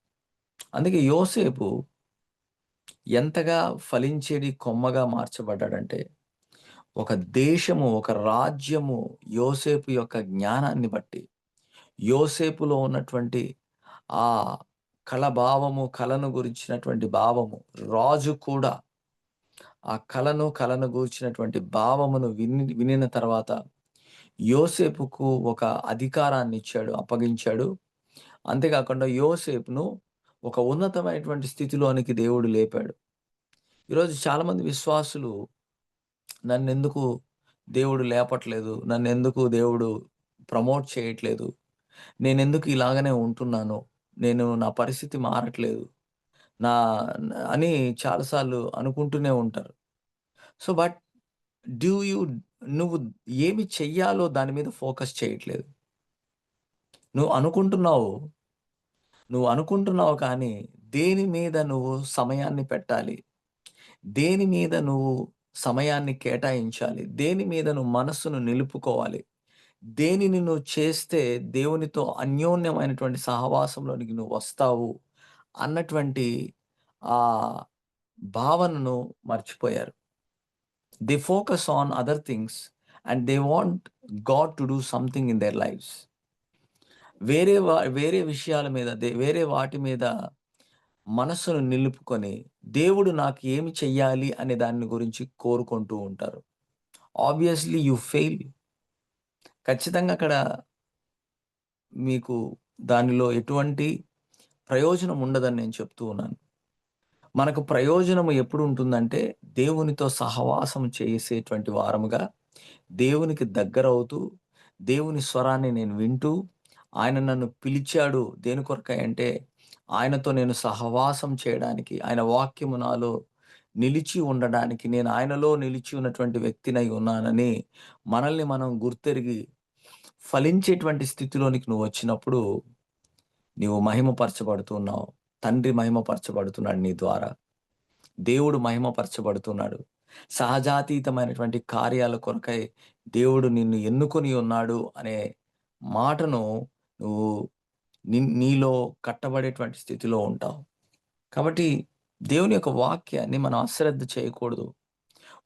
అందుకే యోసేపు ఎంతగా ఫలించేది కొమ్మగా మార్చబడ్డాడంటే, ఒక దేశము, ఒక రాజ్యము యోసేపు యొక్క జ్ఞానాన్ని బట్టి, యోసేపులో ఉన్నటువంటి ఆ కళభావము, కళను గురించినటువంటి భావము, రాజు కూడా ఆ కళను గూర్చినటువంటి భావమును వినిన తర్వాత యోసేపుకు ఒక అధికారాన్నిచ్చాడు, అప్పగించాడు. అంతేకాకుండా యోసేపును ఒక ఉన్నతమైనటువంటి స్థితిలోనికి దేవుడు లేపాడు. ఈరోజు చాలామంది విశ్వాసులు నన్నెందుకు దేవుడు లేపట్లేదు? నన్నెందుకు దేవుడు ప్రమోట్ చేయట్లేదు? నేనెందుకు ఇలాగనే ఉంటున్నాను? నా పరిస్థితి మారట్లేదు. నా అని చాలా సార్లు అనుకుంటూనే ఉంటారు. సో, బట్ డూ యూ నువ్వు ఏమి చెయ్యాలో దాని మీద ఫోకస్ చేయట్లేదు. నువ్వు అనుకుంటున్నావు, నువ్వు అనుకుంటున్నావు కానీ దేని మీద నువ్వు సమయాన్ని పెట్టాలి? దేని మీద నువ్వు సమయాన్ని కేటాయించాలి? దేని మీద నువ్వు మనస్సును నిలుపుకోవాలి? దేనిని నువ్వు చేస్తే దేవునితో అన్యోన్యమైనటువంటి సహవాసంలోనికి నువ్వు వస్తావు అన్నటువంటి ఆహ్, భావనను మర్చిపోయారు. They focus on other things and they want God to do something in there lifes. వేరే విషయాల మీద వేరే వాటి మీద మనస్సును నిలుపుకొని, దేవుడు నాకు ఏమి చెయ్యాలి అనే దాని గురించి కోరుకుంటూ ఉంటారు. Obviously you fail. ఖచ్చితంగా అక్కడ మీకు దానిలో ఎటువంటి ప్రయోజనం ఉండదని నేను చెప్తూ ఉన్నాను. మనకు ప్రయోజనము ఎప్పుడు ఉంటుందంటే, దేవునితో సహవాసం చేసేటువంటి వారముగా, దేవునికి దగ్గరవుతూ, దేవుని స్వరాన్ని నేను వింటూ, ఆయన నన్ను పిలిచాడు దేని కొరకై అంటే, ఆయనతో నేను సహవాసం చేయడానికి, ఆయన వాక్యము నాలో నిలిచి ఉండడానికి, నేను ఆయనలో నిలిచి ఉన్నటువంటి వ్యక్తినై ఉన్నానని, మనల్ని మనం గుర్తెరిగి, ఫలించేటువంటి స్థితిలోనికి నువ్వొచ్చినప్పుడు, నీవు మహిమపరచబడుతున్నావు. తండ్రి మహిమపరచబడుతున్నాడు నీ ద్వారా. దేవుడు మహిమపరచబడుతున్నాడు. సహజాతీతమైనటువంటి కార్యాల కొరకై దేవుడు నిన్ను ఎన్నుకొని ఉన్నాడు అనే మాటను నువ్వు నీలో కట్టబడేటువంటి స్థితిలో ఉంటావు. కాబట్టి దేవుని యొక్క వాక్యాన్ని మనం అశ్రద్ధ చేయకూడదు.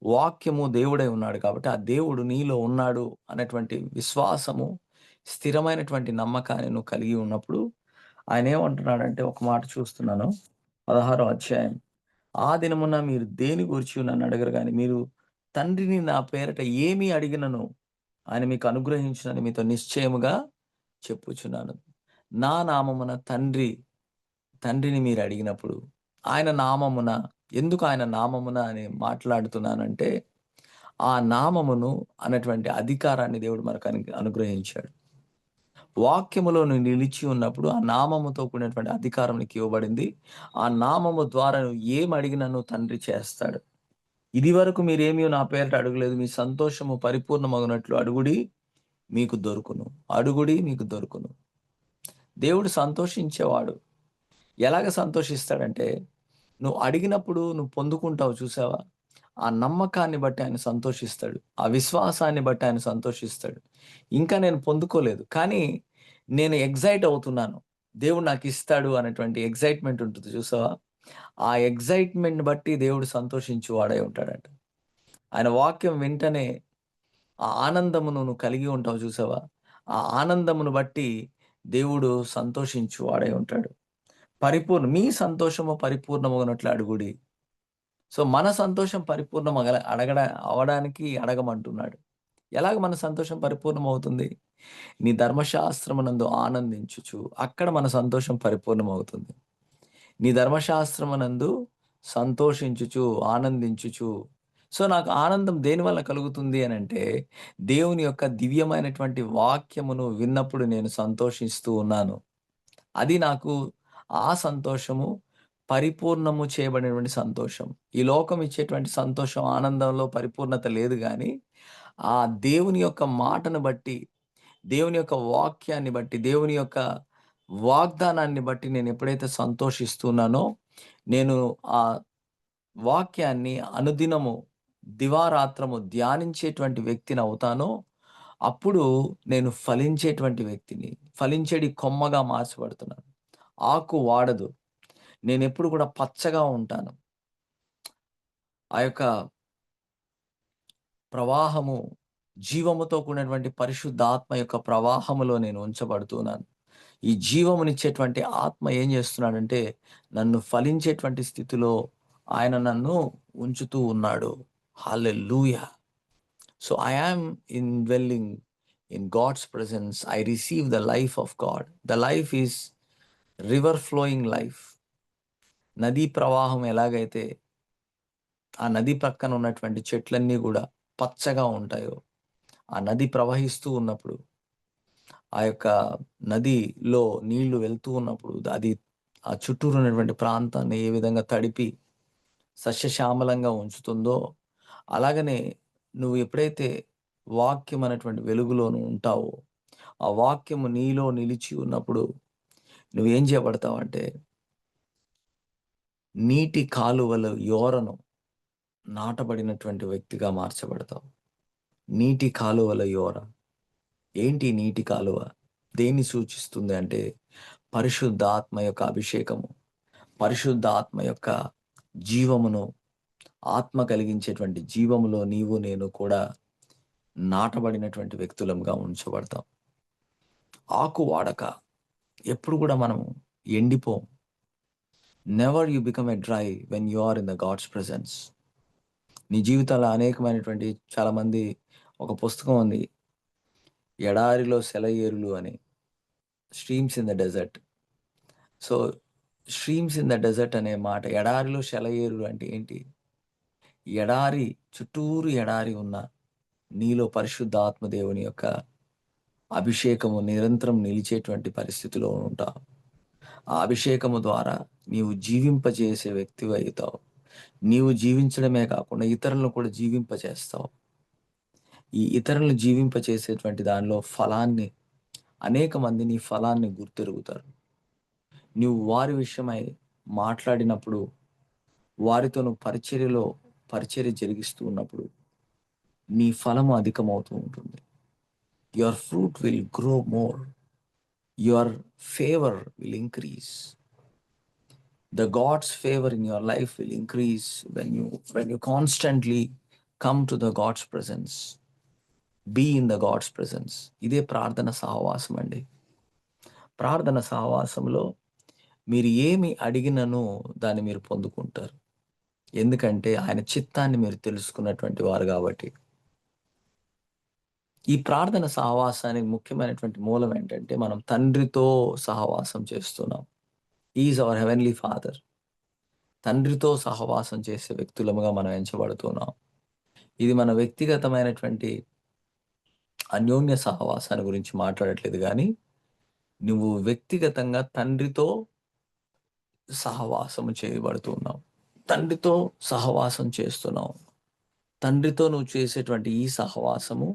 వాక్యము దేవుడై ఉన్నాడు కాబట్టి, ఆ దేవుడు నీలో ఉన్నాడు అనేటువంటి విశ్వాసము, స్థిరమైనటువంటి నమ్మకాన్ని నువ్వు కలిగి ఉన్నప్పుడు, ఆయనేమంటున్నాడంటే ఒక మాట చూస్తున్నాను. 16వ అధ్యాయం. ఆ దినమున మీరు దేని గూర్చి నన్ను అడగరు గాని, మీరు తండ్రిని నా పేరట ఏమి అడిగినను ఆయన మీకు అనుగ్రహించునని మీతో నిశ్చయముగా చెప్పుచున్నాను. నా నామమున తండ్రిని మీరు అడిగినప్పుడు, ఆయన నామమున ఎందుకు ఆయన నామమున అని మాట్లాడుతున్నానంటే, ఆ నామమును అన్నటువంటి అధికారాన్ని దేవుడు మనకు అనుగ్రహించాడు. వాక్యములో నువ్వు నిలిచి ఉన్నప్పుడు, ఆ నామముతో కూడినటువంటి అధికారం నీకు ఇవ్వబడింది. ఆ నామము ద్వారా నువ్వు ఏమడిగినను తండ్రి చేస్తాడు. ఇదివరకు మీరేమీ నా పేరిట అడగలేదు. మీ సంతోషము పరిపూర్ణమగునట్లు అడుగుడి మీకు దొరుకును. అడుగుడి మీకు దొరుకును. దేవుడు సంతోషించేవాడు. ఎలాగ సంతోషిస్తాడంటే, నువ్వు అడిగినప్పుడు నువ్వు పొందుకుంటావు చూసావా? ఆ నమ్మకాన్ని బట్టి ఆయన సంతోషిస్తాడు. ఆ విశ్వాసాన్ని బట్టి ఆయన సంతోషిస్తాడు. ఇంకా నేను పొందుకోలేదు. కానీ నేను ఎక్సైట్ అవుతున్నాను. దేవుడు నాకిస్తాడు అనేటువంటి ఎక్సైట్‌మెంట్ ఉంటుంది చూసావా? ఆ ఎక్సైట్‌మెంట్‌ని బట్టి దేవుడు సంతోషించు వాడై ఉంటాడంట. ఆయన వాక్యం వెంటనే ఆ ఆనందమును నువ్వు కలిగి ఉంటావు చూసావా? ఆ ఆనందమును బట్టి దేవుడు సంతోషించు వాడై ఉంటాడు. మీ సంతోషము పరిపూర్ణమగునట్లు అడుగుడి. సో, మన సంతోషం పరిపూర్ణం అవ్వడానికి అడగమంటున్నాడు. ఎలాగ మన సంతోషం పరిపూర్ణమవుతుంది? నీ ధర్మశాస్త్రమునందు ఆనందించుచు అక్కడ మన సంతోషం పరిపూర్ణమవుతుంది. నీ ధర్మశాస్త్రమునందు సంతోషించుచు, ఆనందించుచు. సో, నాకు ఆనందం దేనివల్ల కలుగుతుంది అనంటే, దేవుని యొక్క దివ్యమైనటువంటి వాక్యమును విన్నప్పుడు నేను సంతోషిస్తూ ఉన్నాను. అది నాకు ఆ సంతోషము పరిపూర్ణము చేయబడినటువంటి సంతోషం. ఈ లోకం ఇచ్చేటువంటి సంతోషం, ఆనందంలో పరిపూర్ణత లేదు గానీ, ఆ దేవుని యొక్క మాటను బట్టి, దేవుని యొక్క వాక్యాన్ని బట్టి, దేవుని యొక్క వాగ్దానాన్ని బట్టి నేనెప్పుడైతే సంతోషిస్తున్నానో, నేను ఆ వాక్యాన్ని అనుదినము, దివారాత్రము ధ్యానించేటువంటి వ్యక్తినవుతానో, అప్పుడు నేను ఫలించేటువంటి వ్యక్తిని. ఫలించేడి కొమ్మగా మార్చబడుతున్నాను. ఆకు వాడదు. నేనెప్పుడు కూడా పచ్చగా ఉంటాను. ఆ యొక్క ప్రవాహము, జీవముతో కూడినటువంటి పరిశుద్ధాత్మ యొక్క ప్రవాహములో నేను ఉంచబడుతున్నాను. ఈ జీవమునిచ్చేటువంటి ఆత్మ ఏం చేస్తున్నాడంటే, నన్ను ఫలించేటువంటి స్థితిలో ఆయన నన్ను ఉంచుతూ ఉన్నాడు. Hallelujah! So, I am dwelling in God's presence. I receive the life of God. The life is river flowing life. నదీ ప్రవాహం ఎలాగైతే ఆ నది పక్కన ఉన్నటువంటి చెట్లన్నీ గూడా పచ్చగా ఉంటాయో, ఆ నది ప్రవహిస్తూ ఉన్నప్పుడు, ఆ యొక్క నదిలో నీళ్లు వెళ్తూ ఉన్నప్పుడు, అది ఆ చుట్టూరు ఉన్నటువంటి ప్రాంతాన్ని ఏ విధంగా తడిపి సస్యశ్యామలంగా ఉంచుతుందో, అలాగనే నువ్వు ఎప్పుడైతే వాక్యం అనేటువంటి వెలుగులో నువ్వు ఉంటావో, ఆ వాక్యము నీలో నిలిచి ఉన్నప్పుడు నువ్వేం చేయబడతావంటే, నీటి కాలువల యోరను నాటబడినటువంటి వ్యక్తిగా మార్చబడతావు. నీటి కాలువల యోర. ఏంటి నీటి కాలువ? దేన్ని సూచిస్తుంది అంటే పరిశుద్ధాత్మ యొక్క అభిషేకము, పరిశుద్ధాత్మ యొక్క జీవమును, ఆత్మ కలిగించేటువంటి జీవములో నీవు నేను కూడా నాటబడినటువంటి వ్యక్తులంగా ఉంచబడతాం. ఆకు వాడక ఎప్పుడు కూడా మనం ఎండిపోం. Never you become a dry when you are in the God's presence. నీ జీవితంలో అనేకమైనటువంటి చాలామంది, ఒక పుస్తకం ఉంది, ఎడారిలో సెలయేరులు అని, streams in the desert. So streams in the desert అనే మాట, ఎడారిలో సెలయేరులు అంటే ఏంటి? ఎడారి చుట్టూరు ఎడారి ఉన్న నీలో పరిశుద్ధాత్మ దేవుని యొక్క అభిషేకము నిరంతరం నిలిచేటువంటి పరిస్థితిలో ఉంటావు. ఆ అభిషేకము ద్వారా నీవు జీవింపజేసే వ్యక్తివి అవుతావు. నీవు జీవించడమే కాకుండా ఇతరులను కూడా జీవింపజేస్తావు. ఈ ఇతరులను జీవింపచేసేటువంటి దానిలో ఫలాన్ని, అనేక మంది నీ ఫలాన్ని గుర్తెరుగుతారు. నువ్వు వారి విషయమై మాట్లాడినప్పుడు, వారితో నువ్వు పరిచర్య జరిగిస్తూ ఉన్నప్పుడు నీ ఫలము అధికమవుతూ ఉంటుంది. Your fruit will grow more. Your favour will increase. The God's favor in your life will increase when you constantly come to the God's presence. Be in the God's presence. ఇదే ప్రార్థన సహవాసం అండి. ప్రార్థన సహవాసంలో మీరు ఏమి అడిగినను దాన్ని మీరు పొందుకుంటారు. ఎందుకంటే ఆయన చిత్తాన్ని మీరు తెలుసుకున్నటువంటి వారు కాబట్టి. ఈ ప్రార్థన సహవాసానికి ముఖ్యమైనటువంటి మూలం ఏంటంటే మనం తండ్రితో సహవాసం చేస్తున్నాం. He is our heavenly father. తండ్రితో సహవాసం చేసే వ్యక్తులముగా మనం ఎంచబడుతున్నాం. ఇది మన వ్యక్తిగతమైనటువంటి అన్యోన్య సహవాసాన్ని గురించి మాట్లాడట్లేదు, కానీ నువ్వు వ్యక్తిగతంగా తండ్రితో సహవాసము చేయబడుతున్నావు. తండ్రితో సహవాసం చేస్తున్నావు. తండ్రితో నువ్వు చేసేటువంటి ఈ సహవాసము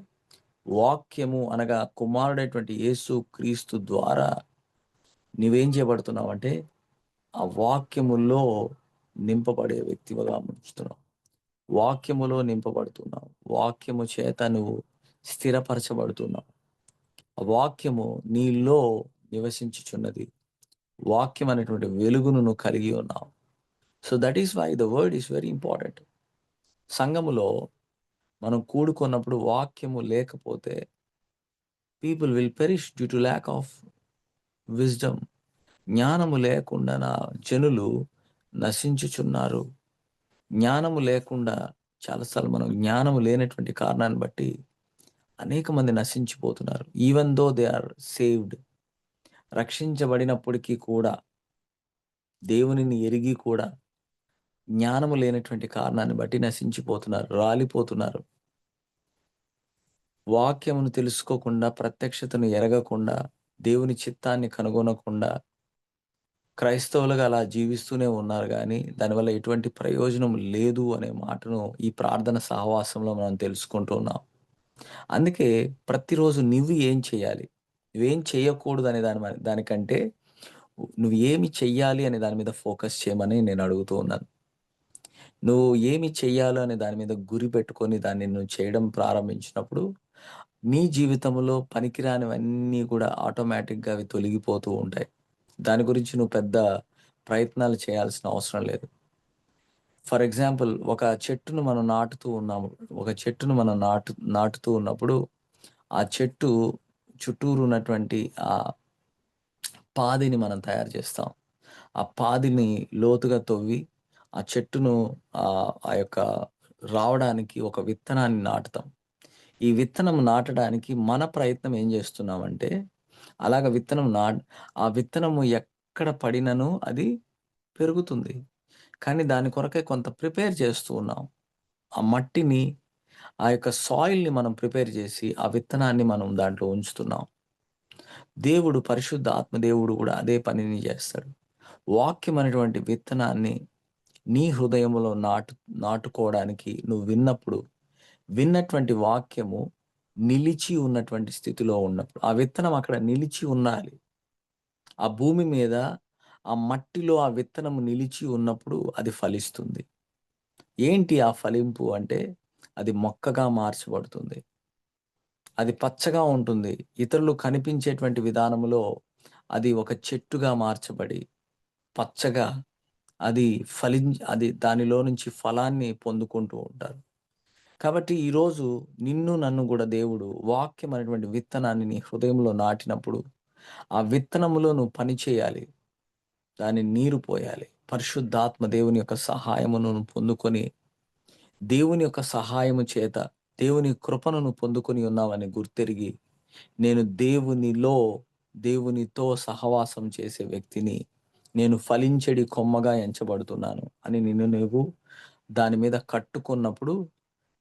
వాక్యము అనగా కుమారుడైనటువంటి యేసు క్రీస్తు ద్వారా నువ్వేం చేయబడుతున్నావు అంటే ఆ వాక్యములో నింపబడే వ్యక్తిగా ఉంచుతున్నావు. వాక్యములో నింపబడుతున్నావు. వాక్యము చేత నువ్వు స్థిరపరచబడుతున్నావు. ఆ వాక్యము నీలో నివసించుచున్నది. వాక్యం అనేటువంటి వెలుగును నువ్వు కలిగి ఉన్నావు. So that is why the word is very important. సంఘములో మనం కూడుకున్నప్పుడు వాక్యము లేకపోతే people will perish due to lack of wisdom. జ్ఞానము లేకుండా నా జనులు నశించుచున్నారు. జ్ఞానము లేకుండా చాలాసార్లు మనం జ్ఞానము లేనటువంటి కారణాన్ని బట్టి అనేక మంది నశించిపోతున్నారు. Even though they are saved, రక్షించబడినప్పటికీ కూడా, దేవునిని ఎరిగి కూడా జ్ఞానము లేనటువంటి కారణాన్ని బట్టి నశించిపోతున్నారు, రాలిపోతున్నారు. వాక్యమును తెలుసుకోకుండా, ప్రత్యక్షతను ఎరగకుండా, దేవుని చిత్తాన్ని కనుగొనకుండా క్రైస్తవులుగా అలా జీవిస్తూనే ఉన్నారు, కానీ దానివల్ల ఎటువంటి ప్రయోజనం లేదు అనే మాటను ఈ ప్రార్థన సహవాసంలో మనం తెలుసుకుంటున్నాం. అందుకే ప్రతిరోజు నువ్వు ఏం చేయాలి, నువ్వేం చేయకూడదు అనే దానికంటే నువ్వు ఏమి చెయ్యాలి అనే దాని మీద ఫోకస్ చేయమని నేను అడుగుతూ ఉన్నాను. నువ్వు ఏమి చెయ్యాలో అనే దాని మీద గురి పెట్టుకొని దాన్ని నువ్వు చేయడం ప్రారంభించినప్పుడు నీ జీవితంలో పనికిరానివన్నీ కూడా ఆటోమేటిక్గా అవి తొలగిపోతూ ఉంటాయి. దాని గురించి నువ్వు పెద్ద ప్రయత్నాలు చేయాల్సిన అవసరం లేదు. ఫర్ ఎగ్జాంపుల్, ఒక చెట్టును మనం నాటుతూ ఉన్నాము. ఒక చెట్టును మనం నాటుతూ ఉన్నప్పుడు ఆ చెట్టు చుట్టూరు ఉన్నటువంటి ఆ పాదిని మనం తయారు చేస్తాం. ఆ పాదిని లోతుగా తవ్వి ఆ చెట్టును ఆ యొక్క రావడానికి ఒక విత్తనాన్ని నాటుతాం. ఈ విత్తనం నాటడానికి మన ప్రయత్నం ఏం చేస్తున్నామంటే, అలాగ ఆ విత్తనము ఎక్కడ పడినను అది పెరుగుతుంది. కానీ దాని కొరకే కొంత ప్రిపేర్ చేస్తూ ఉన్నాం. ఆ మట్టిని, ఆ యొక్క సాయిల్‌ని మనం ప్రిపేర్ చేసి ఆ విత్తనాన్ని మనం దాంట్లో ఉంచుతున్నాం. దేవుడు, పరిశుద్ధ ఆత్మ దేవుడు కూడా అదే పనిని చేస్తాడు. వాక్యం అనేటువంటి విత్తనాన్ని నీ హృదయములో నాటుకోవడానికి నువ్వు విన్నటువంటి వాక్యము నిలిచి ఉన్నటువంటి స్థితిలో ఉన్నప్పుడు, ఆ విత్తనం అక్కడ నిలిచి ఉండాలి. ఆ భూమి మీద, ఆ మట్టిలో ఆ విత్తనము నిలిచి ఉన్నప్పుడు అది ఫలిస్తుంది. ఏంటి ఆ ఫలింపు అంటే, అది మొక్కగా మార్చబడుతుంది. అది పచ్చగా ఉంటుంది. ఇతరులు కనిపించేటువంటి విధానములో అది ఒక చెట్టుగా మార్చబడి, పచ్చగా అది అది దానిలో నుంచి ఫలాన్ని పొందుకుంటూ ఉంటారు. కాబట్టి ఈరోజు నిన్ను నన్ను గూడా దేవుడు వాక్యం అనేటువంటి విత్తనాన్ని నీ హృదయంలో నాటినప్పుడు, ఆ విత్తనములో నువ్వు పని చేయాలి. దాన్ని నీరు పోయాలి. పరిశుద్ధాత్మ దేవుని యొక్క సహాయమును నువ్వు పొందుకొని, దేవుని యొక్క సహాయము చేత, దేవుని కృపను నువ్వు పొందుకొని ఉన్నావని గుర్తెరిగి, నేను దేవునిలో, దేవునితో సహవాసం చేసే వ్యక్తిని, నేను ఫలించెడి కొమ్మగా ఎంచబడుతున్నాను అని నిన్ను నువ్వు దాని మీద కట్టుకున్నప్పుడు,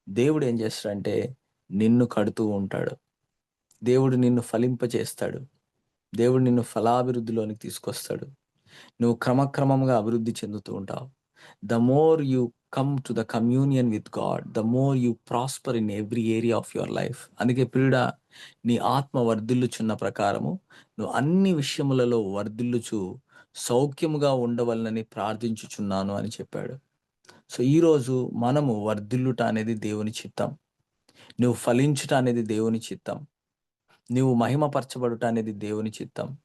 దేవుడు ఏం చేస్తాడంటే నిన్ను కడుతూ ఉంటాడు. దేవుడు నిన్ను ఫలింపచేస్తాడు. దేవుడు నిన్ను ఫలాభివృద్ధిలోనికి తీసుకొస్తాడు. నువ్వు క్రమక్రమంగా అభివృద్ధి చెందుతూ ఉంటావు. The more you come to the communion with God, the more you prosper in every area of your life. అందుకే ప్రియుడా, నీ ఆత్మ వర్ధిల్లుచున్న ప్రకారము నువ్వు అన్ని విషయములలో వర్ధిల్లుచు సౌఖ్యముగా ఉండవలనని ప్రార్థించుచున్నాను అని చెప్పాడు. సో ఈరోజు మనము వర్ధిల్లుట అనేది దేవుని చిత్తం. నువ్వు ఫలించుట అనేది దేవుని చిత్తం. నువ్వు మహిమపరచబడుట అనేది దేవుని చిత్తం.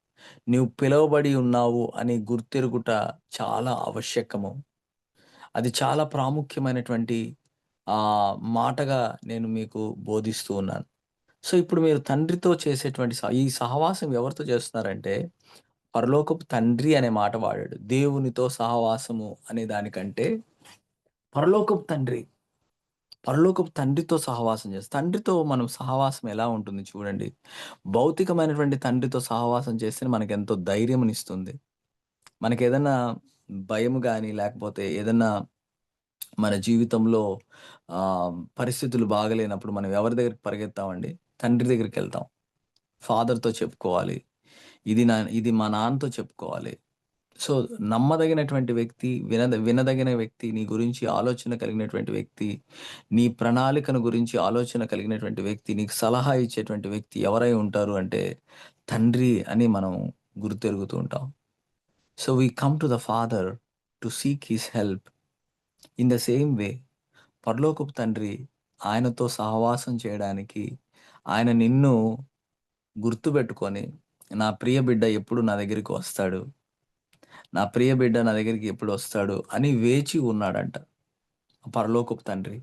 నీవు పిలువబడి ఉన్నావు అని గుర్తెరుగుట చాలా ఆవశ్యకము. అది చాలా ప్రాముఖ్యమైనటువంటి మాటగా నేను మీకు బోధిస్తూ ఉన్నాను. సో, ఇప్పుడు మీరు తండ్రితో చేసేటువంటి ఈ సహవాసం ఎవరితో చేస్తున్నారంటే, పరలోకపు తండ్రి అనే మాట వాడాడు. దేవునితో సహవాసము అనే దానికంటే పరలోకపు తండ్రి, పరలోకపు తండ్రితో సహవాసం చేస్తాం. తండ్రితో మనం సహవాసం ఎలా ఉంటుంది చూడండి. భౌతికమైనటువంటి తండ్రితో సహవాసం చేస్తే మనకెంతో ధైర్యమునిస్తుంది. మనకేదన్నా భయం గాని, లేకపోతే ఏదన్నా మన జీవితంలో పరిస్థితులు బాగలేనప్పుడు మనం ఎవరి దగ్గరికి పరిగెత్తామండి? తండ్రి దగ్గరికెళ్తాం. ఫాదర్‌తో చెప్పుకోవాలి. ఇది మా నాన్నతో చెప్పుకోవాలి. సో, నమ్మదగినటువంటి వ్యక్తి, వినదగిన వ్యక్తి, నీ గురించి ఆలోచన కలిగినటువంటి వ్యక్తి, నీ ప్రణాళికను గురించి ఆలోచన కలిగినటువంటి వ్యక్తి, నీకు సలహా ఇచ్చేటువంటి వ్యక్తి ఎవరై ఉంటారు అంటే, తండ్రి అని మనం గుర్తెరుగుతూ ఉంటాం. So, we come to the Father to seek his help. In the same way పరలోకపు తండ్రి ఆయనతో సహవాసం చేయడానికి ఆయన నిన్ను గుర్తుపెట్టుకొని, నా ప్రియ బిడ్డ ఎప్పుడు నా దగ్గరికి వస్తాడు, నా ప్రియ బిడ్డ నా దగ్గరికి ఎప్పుడు వస్తాడు అని వేచి ఉన్నాడంట పరలోకపు తండ్రి.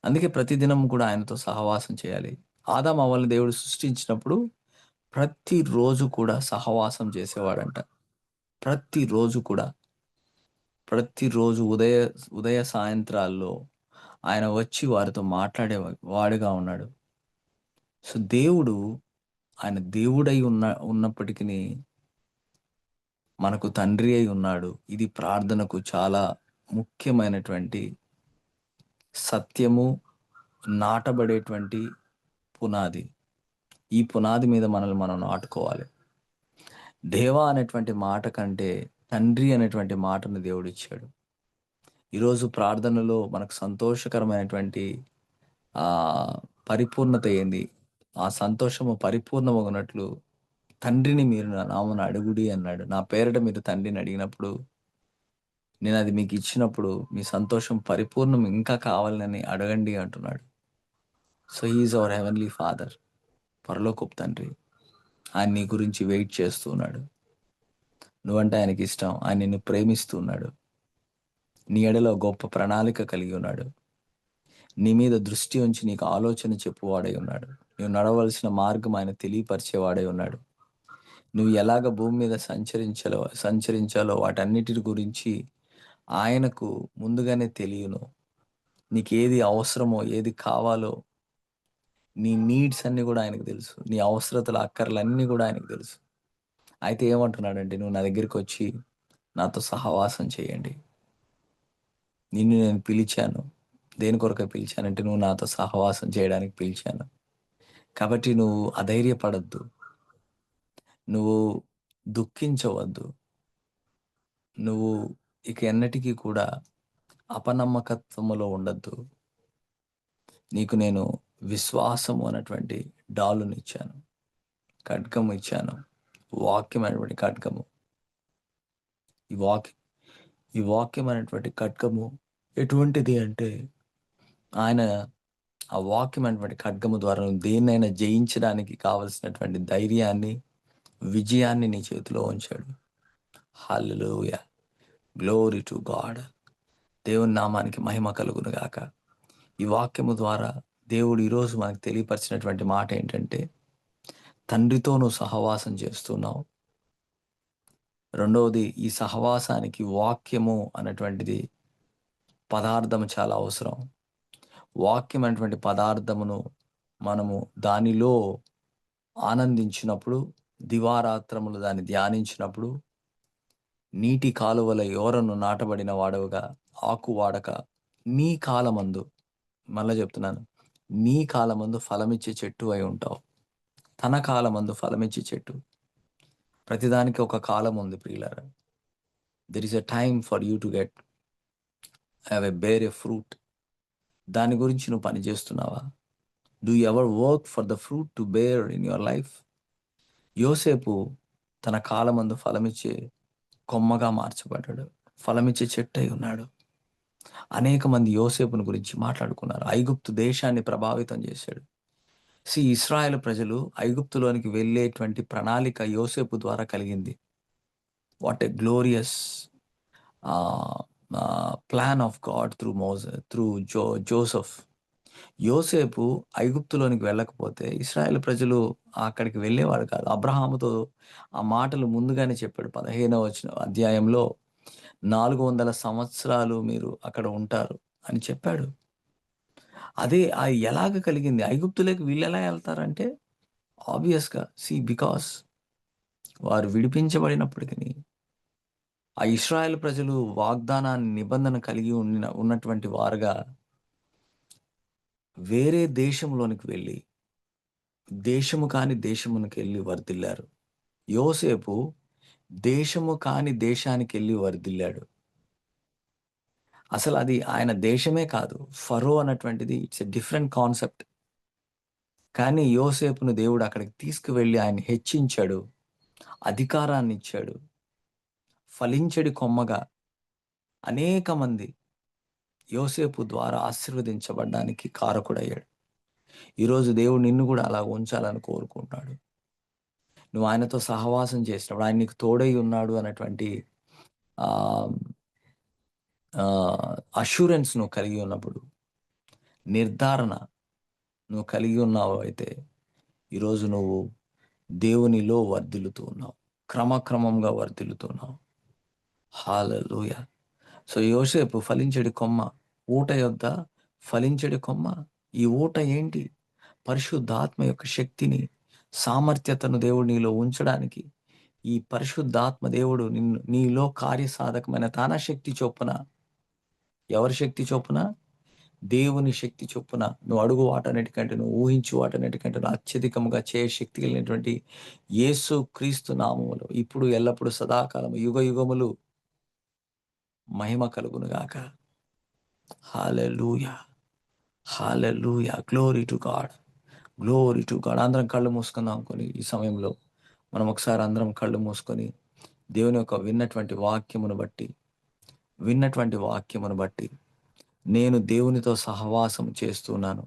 అందుకే ప్రతిదినం కూడా ఆయనతో సహవాసం చేయాలి. ఆదాము అవ్వల్ని దేవుడు సృష్టించినప్పుడు ప్రతిరోజు కూడా సహవాసం చేసేవాడంట. ప్రతిరోజు కూడా. ప్రతిరోజు ఉదయ సాయంత్రాల్లో ఆయన వచ్చి వారితో మాట్లాడే వాడుగా ఉన్నాడు. సో, దేవుడు ఆయన దేవుడై ఉన్నప్పటికిని మనకు తండ్రి అయి ఉన్నాడు. ఇది ప్రార్థనకు చాలా ముఖ్యమైనటువంటి సత్యము, నాటబడేటువంటి పునాది. ఈ పునాది మీద మనల్ని మనం నాటుకోవాలి. దేవా అనేటువంటి మాట కంటే తండ్రి అనేటువంటి మాటను దేవుడిచ్చాడు. ఈరోజు ప్రార్థనలో మనకు సంతోషకరమైనటువంటి పరిపూర్ణత ఏంది? ఆ సంతోషము పరిపూర్ణమగునట్లు తండ్రిని మీరు నా నామమున అడుగుడి అన్నాడు. నా పేరిట మీరు తండ్రిని అడిగినప్పుడు, నేనది మీకిచ్చినప్పుడు, మీ సంతోషం పరిపూర్ణం ఇంకా కావాలని అడగండి అంటున్నాడు. So, he is our heavenly father. పరలోకపు తండ్రి. ఆయన నీ గురించి వెయిట్ చేస్తూ ఉన్నాడు. నువ్వంటే ఆయనకిష్టం. ఆయన నిన్ను ప్రేమిస్తూ ఉన్నాడు. నీ ఎడలో గొప్ప ప్రణాళిక కలిగి ఉన్నాడు. నీ మీద దృష్టి ఉంచి నీకు ఆలోచన చెప్పువాడై ఉన్నాడు. నువ్వు నడవలసిన మార్గం ఆయన తెలియపరిచేవాడై ఉన్నాడు. నువ్వు ఎలాగ భూమి మీద సంచరించాలో వాటన్నిటి గురించి ఆయనకు ముందుగానే తెలియను. నీకేది అవసరమో, ఏది కావాలో, నీ నీడ్స్ అన్నీ కూడా ఆయనకు తెలుసు. నీ అవసరతల అక్కర్లన్నీ కూడా ఆయనకు తెలుసు. అయితే ఏమంటున్నాడంటే, నువ్వు నా దగ్గరికొచ్చి నాతో సహవాసం చేయండి. నిన్ను నేను పిలిచాను. దేని కొరకై పిలిచానంటే, నువ్వు నాతో సహవాసం చేయడానికి పిలిచాను. కాబట్టి నువ్వు అధైర్యపడొద్దు. నువ్వు దుఃఖించవద్దు. నువ్వు ఇక ఎన్నటికీ కూడా అపనమ్మకత్వములో ఉండొద్దు. నీకు నేను విశ్వాసము అన్నటువంటి డాలునిచ్చాను. ఖడ్గము ఇచ్చాను. వాక్యం అనేటువంటి ఖడ్గము. ఈ వాక్యం అనేటువంటి ఖడ్గము ఎటువంటిది అంటే ఆయన ఆ వాక్యం అనేటువంటి ఖడ్గము ద్వారా నువ్వు దేన్నైనా జయించడానికి కావలసినటువంటి ధైర్యాన్ని, విజయాన్ని నీ చేతిలో ఉంచాడు. హల్లెలూయా! Glory to God. దేవుని నామానికి మహిమ కలుగును గాక. ఈ వాక్యము ద్వారా దేవుడు ఈరోజు మనకు తెలియపరిచినటువంటి మాట ఏంటంటే, తండ్రితో నువ్వు సహవాసం చేస్తున్నావు. రెండవది, ఈ సహవాసానికి వాక్యము అనేటువంటిది పదార్థం చాలా అవసరం. వాక్యం అనేటువంటి పదార్థమును మనము దానిలో ఆనందించినప్పుడు, దివారాత్రములు దాన్ని ధ్యానించినప్పుడు, నీటి కాలువల యోరను నాటబడిన వాడవుగా, ఆకు వాడక నీ కాలమందు, మళ్ళా చెప్తున్నాను, నీ కాలమందు ఫలమిచ్చే చెట్టు అయి ఉంటావు. తన కాలమందు ఫలమిచ్చే చెట్టు. ప్రతిదానికి ఒక కాలం ఉంది ప్రియులారా. There is a time for you to have a bear a fruit. దాని గురించి నువ్వు పని చేస్తున్నావా? Do you ever work for the fruit to bear in your life? యోసేపు తన కాలమందు ఫలమిచ్చే కొమ్మగా మార్చబడ్డాడు. ఫలమిచ్చే చెట్టై ఉన్నాడు. అనేక మంది యోసేపును గురించి మాట్లాడుకున్నారు. ఐగుప్తు దేశాన్ని ప్రభావితం చేశాడు. ఇశ్రాయేలు ప్రజలు ఐగుప్తులోనికి వెళ్ళేటువంటి ప్రణాళిక యోసేపు ద్వారా కలిగింది. What a glorious plan of God through Joseph. యోసేపు ఐగుప్తులోనికి వెళ్ళకపోతే ఇశ్రాయేలు ప్రజలు అక్కడికి వెళ్ళేవాడు కాదు. అబ్రహాముతో ఆ మాటలు ముందుగానే చెప్పాడు. 15వ అధ్యాయంలో 400 సంవత్సరాలు మీరు అక్కడ ఉంటారు అని చెప్పాడు. అదే ఎలాగ కలిగింది? ఐగుప్తులోకి వీళ్ళెలా వెళ్తారంటే ఆబ్వియస్‌గా బికాస్ వారు విడిపించబడినప్పటికిని ఆ ఇశ్రాయేలు ప్రజలు వాగ్దానాన్ని, నిబంధన కలిగి ఉన్నటువంటి వారుగా వేరే దేశంలోనికి వెళ్ళి, దేశము కాని దేశమునకెళ్ళి వర్ధిల్లారు. యోసేపు దేశము కాని దేశానికెళ్ళి వర్ధిల్లాడు. అసలు అది ఆయన దేశమే కాదు. ఫరో అన్నటువంటిది ఇట్స్ ఎ డిఫరెంట్ కాన్సెప్ట్. కానీ యోసేపును దేవుడు అక్కడికి తీసుకువెళ్ళి ఆయన్ని హెచ్చించాడు. అధికారాన్నిచ్చాడు. ఫలించడి కొమ్మగా అనేక మంది యోసేపు ద్వారా ఆశీర్వదించబడడానికి కారకుడయ్యాడు. ఈరోజు దేవుడు నిన్ను కూడా అలా ఉంచాలని కోరుకుంటున్నాడు. నువ్వు ఆయనతో సహవాసం చేసినప్పుడు, ఆయన నీకు తోడై ఉన్నాడు అన్నటువంటి అష్యూరెన్స్ నువ్వు కలిగి ఉన్నప్పుడు, నిర్ధారణ నువ్వు కలిగి ఉన్నావు అయితే, ఈరోజు నువ్వు దేవునిలో వర్ధిల్లుతూ ఉన్నావు. క్రమక్రమంగా వర్ధిల్లుతూ ఉన్నావు. హల్లెలూయా! యోసేపు ఫలించడి కొమ్మ, ఊట యొద్ద ఫలించడి కొమ్మ. ఈ ఊట ఏంటి? పరిశుద్ధాత్మ యొక్క శక్తిని, సామర్థ్యతను దేవుడు నీలో ఉంచడానికి, ఈ పరిశుద్ధాత్మ దేవుడు నీలో కార్యసాధకమైన తన శక్తి చొప్పున, ఎవరి శక్తి చొప్పున? దేవుని శక్తి చొప్పున నువ్వు అడుగు వాటన్నిటికంటే, నువ్వు ఊహించు వాటన్నిటికంటే అత్యధికంగా శక్తి కలిగినటువంటి యేసు క్రీస్తు నామములో ఇప్పుడు ఎల్లప్పుడు సదాకాలం యుగ యుగములు మహిమ కలుగును గాక. Hallelujah! Hallelujah! Glory to God. Glory to God. అందరం కళ్ళు మూసుకుందాం ఈ సమయంలో. మనం ఒకసారి అందరం కళ్ళు మూసుకొని దేవుని యొక్క విన్నటువంటి వాక్యమును బట్టి నేను దేవునితో సహవాసం చేస్తున్నాను.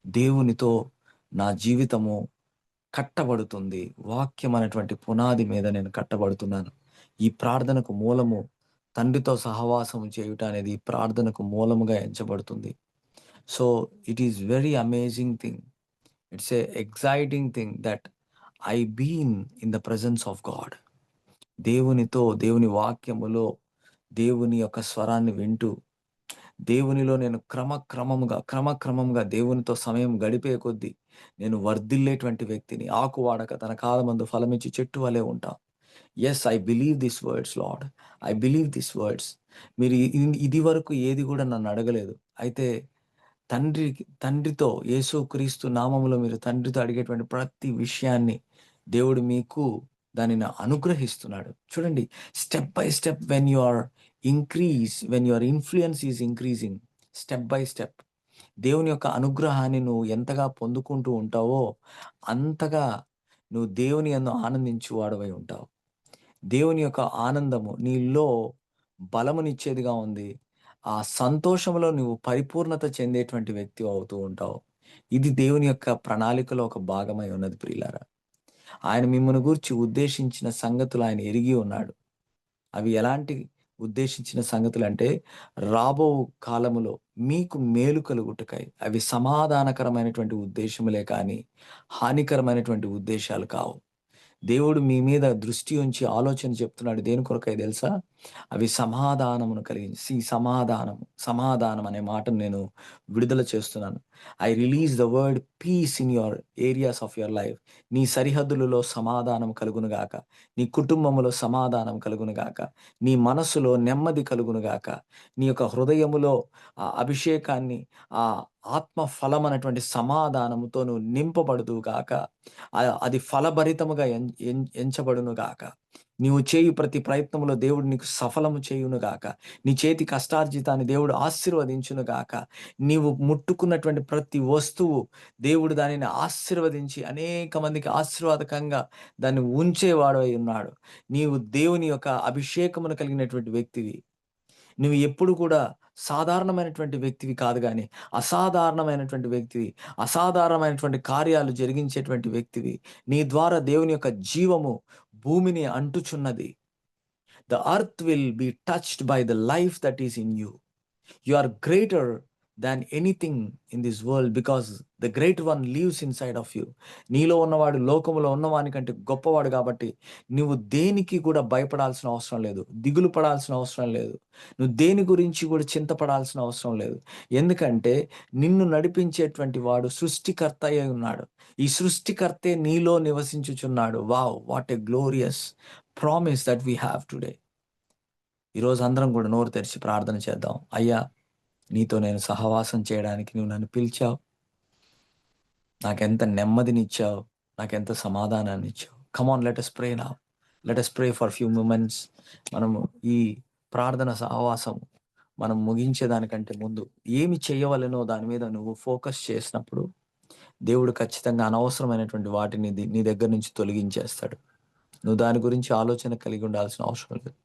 దేవునితో నా జీవితము కట్టబడుతుంది. వాక్యం అనేటువంటి పునాది మీద నేను కట్టబడుతున్నాను. ఈ ప్రార్థనకు మూలము తండ్రితో సహవాసం చేయుట అనేది ఈ ప్రార్థనకు మూలముగా ఎంచబడుతుంది. It is very amazing thing. It's a exciting thing that I been in the presence of God. దేవుని వాక్యములో దేవుని యొక్క స్వరాన్ని వింటూ, దేవునిలో నేను క్రమక్రమంగా దేవునితో సమయం గడిపే కొద్దీ నేను వర్ధిల్లేటువంటి వ్యక్తిని. ఆకు వాడక తన కాలమందు ఫలమిచ్చి చెట్టు వలె ఉంటా. I believe this words lord. I believe this words. మీరు ఇది వరకు ఏది కూడా నన్ను అడగలేదు. అయితే తండ్రితో యేసుక్రీస్తు నామములో మీరు తండ్రితో అడిగేటువంటి ప్రతి విషయాన్ని దేవుడు మీకు దానిని అనుగ్రహిస్తున్నాడు. చూడండి, step by step when your influence is increasing, step by step దేవుని యొక్క అనుగ్రహాన్ని నువ్వు ఎంతగా పొందుకుంటూ ఉంటావో అంతగా నువ్వు దేవుని యందు ఆనందించువాడవై ఉంటావు. దేవుని యొక్క ఆనందము నీలో బలమునిచ్చేదిగా ఉంది. ఆ సంతోషంలో నువ్వు పరిపూర్ణత చెందేటువంటి వ్యక్తి అవుతూ ఉంటావు. ఇది దేవుని యొక్క ప్రణాళికలో ఒక భాగమై ఉన్నది ప్రియులారా. ఆయన మిమ్మల్ని గూర్చి ఉద్దేశించిన సంగతులు ఆయన ఎరిగి ఉన్నాడు. అవి ఎలాంటి ఉద్దేశించిన సంగతులంటే, రాబో కాలములో మీకు మేలు కలుగుటకై. అవి సమాధానకరమైనటువంటి ఉద్దేశములే కానీ, హానికరమైనటువంటి ఉద్దేశాలు కావు. దేవుడు మీ మీద దృష్టి ఉంచి ఆలోచన చెప్తున్నాడు. దేని కొరకై తెలుసా? అవి సమాధానమును కలిగించి సమాధానం అనే మాటను నేను విడుదల చేస్తున్నాను. I release the word peace in your areas of your life. నీ సరిహద్దులలో సమాధానం కలుగునుగాక. నీ కుటుంబములో సమాధానం కలుగునుగాక. నీ మనస్సులో నెమ్మది కలుగునుగాక. నీ యొక్క హృదయములో ఆ అభిషేకాన్ని, ఆ ఆత్మ ఫలం అనేటువంటి సమాధానముతో నువ్వు నింపబడుదువుగాక. అది ఫలభరితముగా ఎంచబడునుగాక. నీవు చేయు ప్రతి ప్రయత్నములో దేవుడు నీకు సఫలము చేయునుగాక. నీ చేతి కష్టార్జితాన్ని దేవుడు ఆశీర్వదించునుగాక. నీవు ముట్టుకున్నటువంటి ప్రతి వస్తువు దేవుడు దానిని ఆశీర్వదించి అనేక మందికి ఆశీర్వాదకంగా దాన్ని ఉంచేవాడై ఉన్నాడు. నీవు దేవుని యొక్క అభిషేకమును కలిగినటువంటి వ్యక్తివి. నువ్వు ఎప్పుడు కూడా సాధారణమైనటువంటి వ్యక్తివి కాదు గానీ, అసాధారణమైనటువంటి వ్యక్తివి. అసాధారణమైనటువంటి కార్యాలు జరిగించేటువంటి వ్యక్తివి. నీ ద్వారా దేవుని యొక్క జీవము భూమిని అంటుచున్నది. The earth will be touched by the life that is in you. You are greater than anything in this world because the great one lives inside of you. నీలో ఉన్నవాడు లోకములో ఉన్నవాని కంటే గొప్పవాడు కాబట్టి నువ్వు దేనికి కూడా భయపడాల్సిన అవసరం లేదు. దిగులు పడాల్సిన అవసరం లేదు. నువ్వు దేని గురించి కూడా చింతపడాల్సిన అవసరం లేదు. ఎందుకంటే నిన్ను నడిపించేటువంటి వాడు సృష్టికర్త అయి ఉన్నాడు. ఈ సృష్టికర్తే నీలో నివసించుచున్నాడు. Wow, what a glorious promise that we have today. ఈరోజు అందరం కూడా నోరు తెరిచి ప్రార్థన చేద్దాం. అయ్యా, నీతో నేను సహవాసం చేయడానికి నువ్వు నన్ను పిలిచావు. నాకెంత నెమ్మదినిచ్చావు, నాకెంత సమాధానాన్ని ఇచ్చావు. కమాన్, let us pray now. Let us pray for few moments. మనము ఈ ప్రార్థన సహవాసం మనం ముగించేదానికంటే ముందు ఏమి చేయవలెనో దాని మీద నువ్వు ఫోకస్ చేసినప్పుడు దేవుడు ఖచ్చితంగా అనవసరమైనటువంటి వాటిని నీ దగ్గర నుంచి తొలగించేస్తాడు. నువ్వు దాని గురించి ఆలోచన కలిగి ఉండాల్సిన అవసరం లేదు.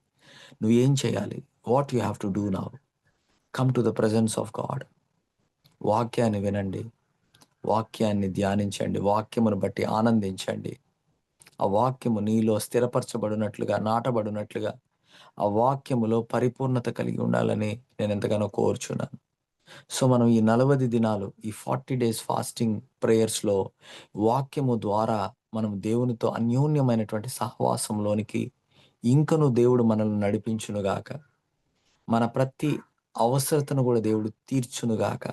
నువ్వు ఏం చేయాలి? What you have to do now? Come to the presence of God. వాక్యాన్ని వినండి, వాక్యాన్ని ధ్యానించండి, వాక్యమును బట్టి ఆనందించండి. ఆ వాక్యము నీలో స్థిరపరచబడినట్లుగా, నాటబడినట్లుగా ఆ వాక్యములో పరిపూర్ణత కలిగి ఉండాలని నేను ఎంతగానో కోరుచున్నాను. సో మనం ఈ 40 దినాలు, ఈ 40 days ఫాస్టింగ్ ప్రేయర్స్లో వాక్యము ద్వారా మనం దేవునితో అన్యోన్యమైనటువంటి సహవాసంలోనికి ఇంకను దేవుడు మనల్ని నడిపించునుగాక. మన ప్రతి అవసరతను కూడా దేవుడు తీర్చునుగాక.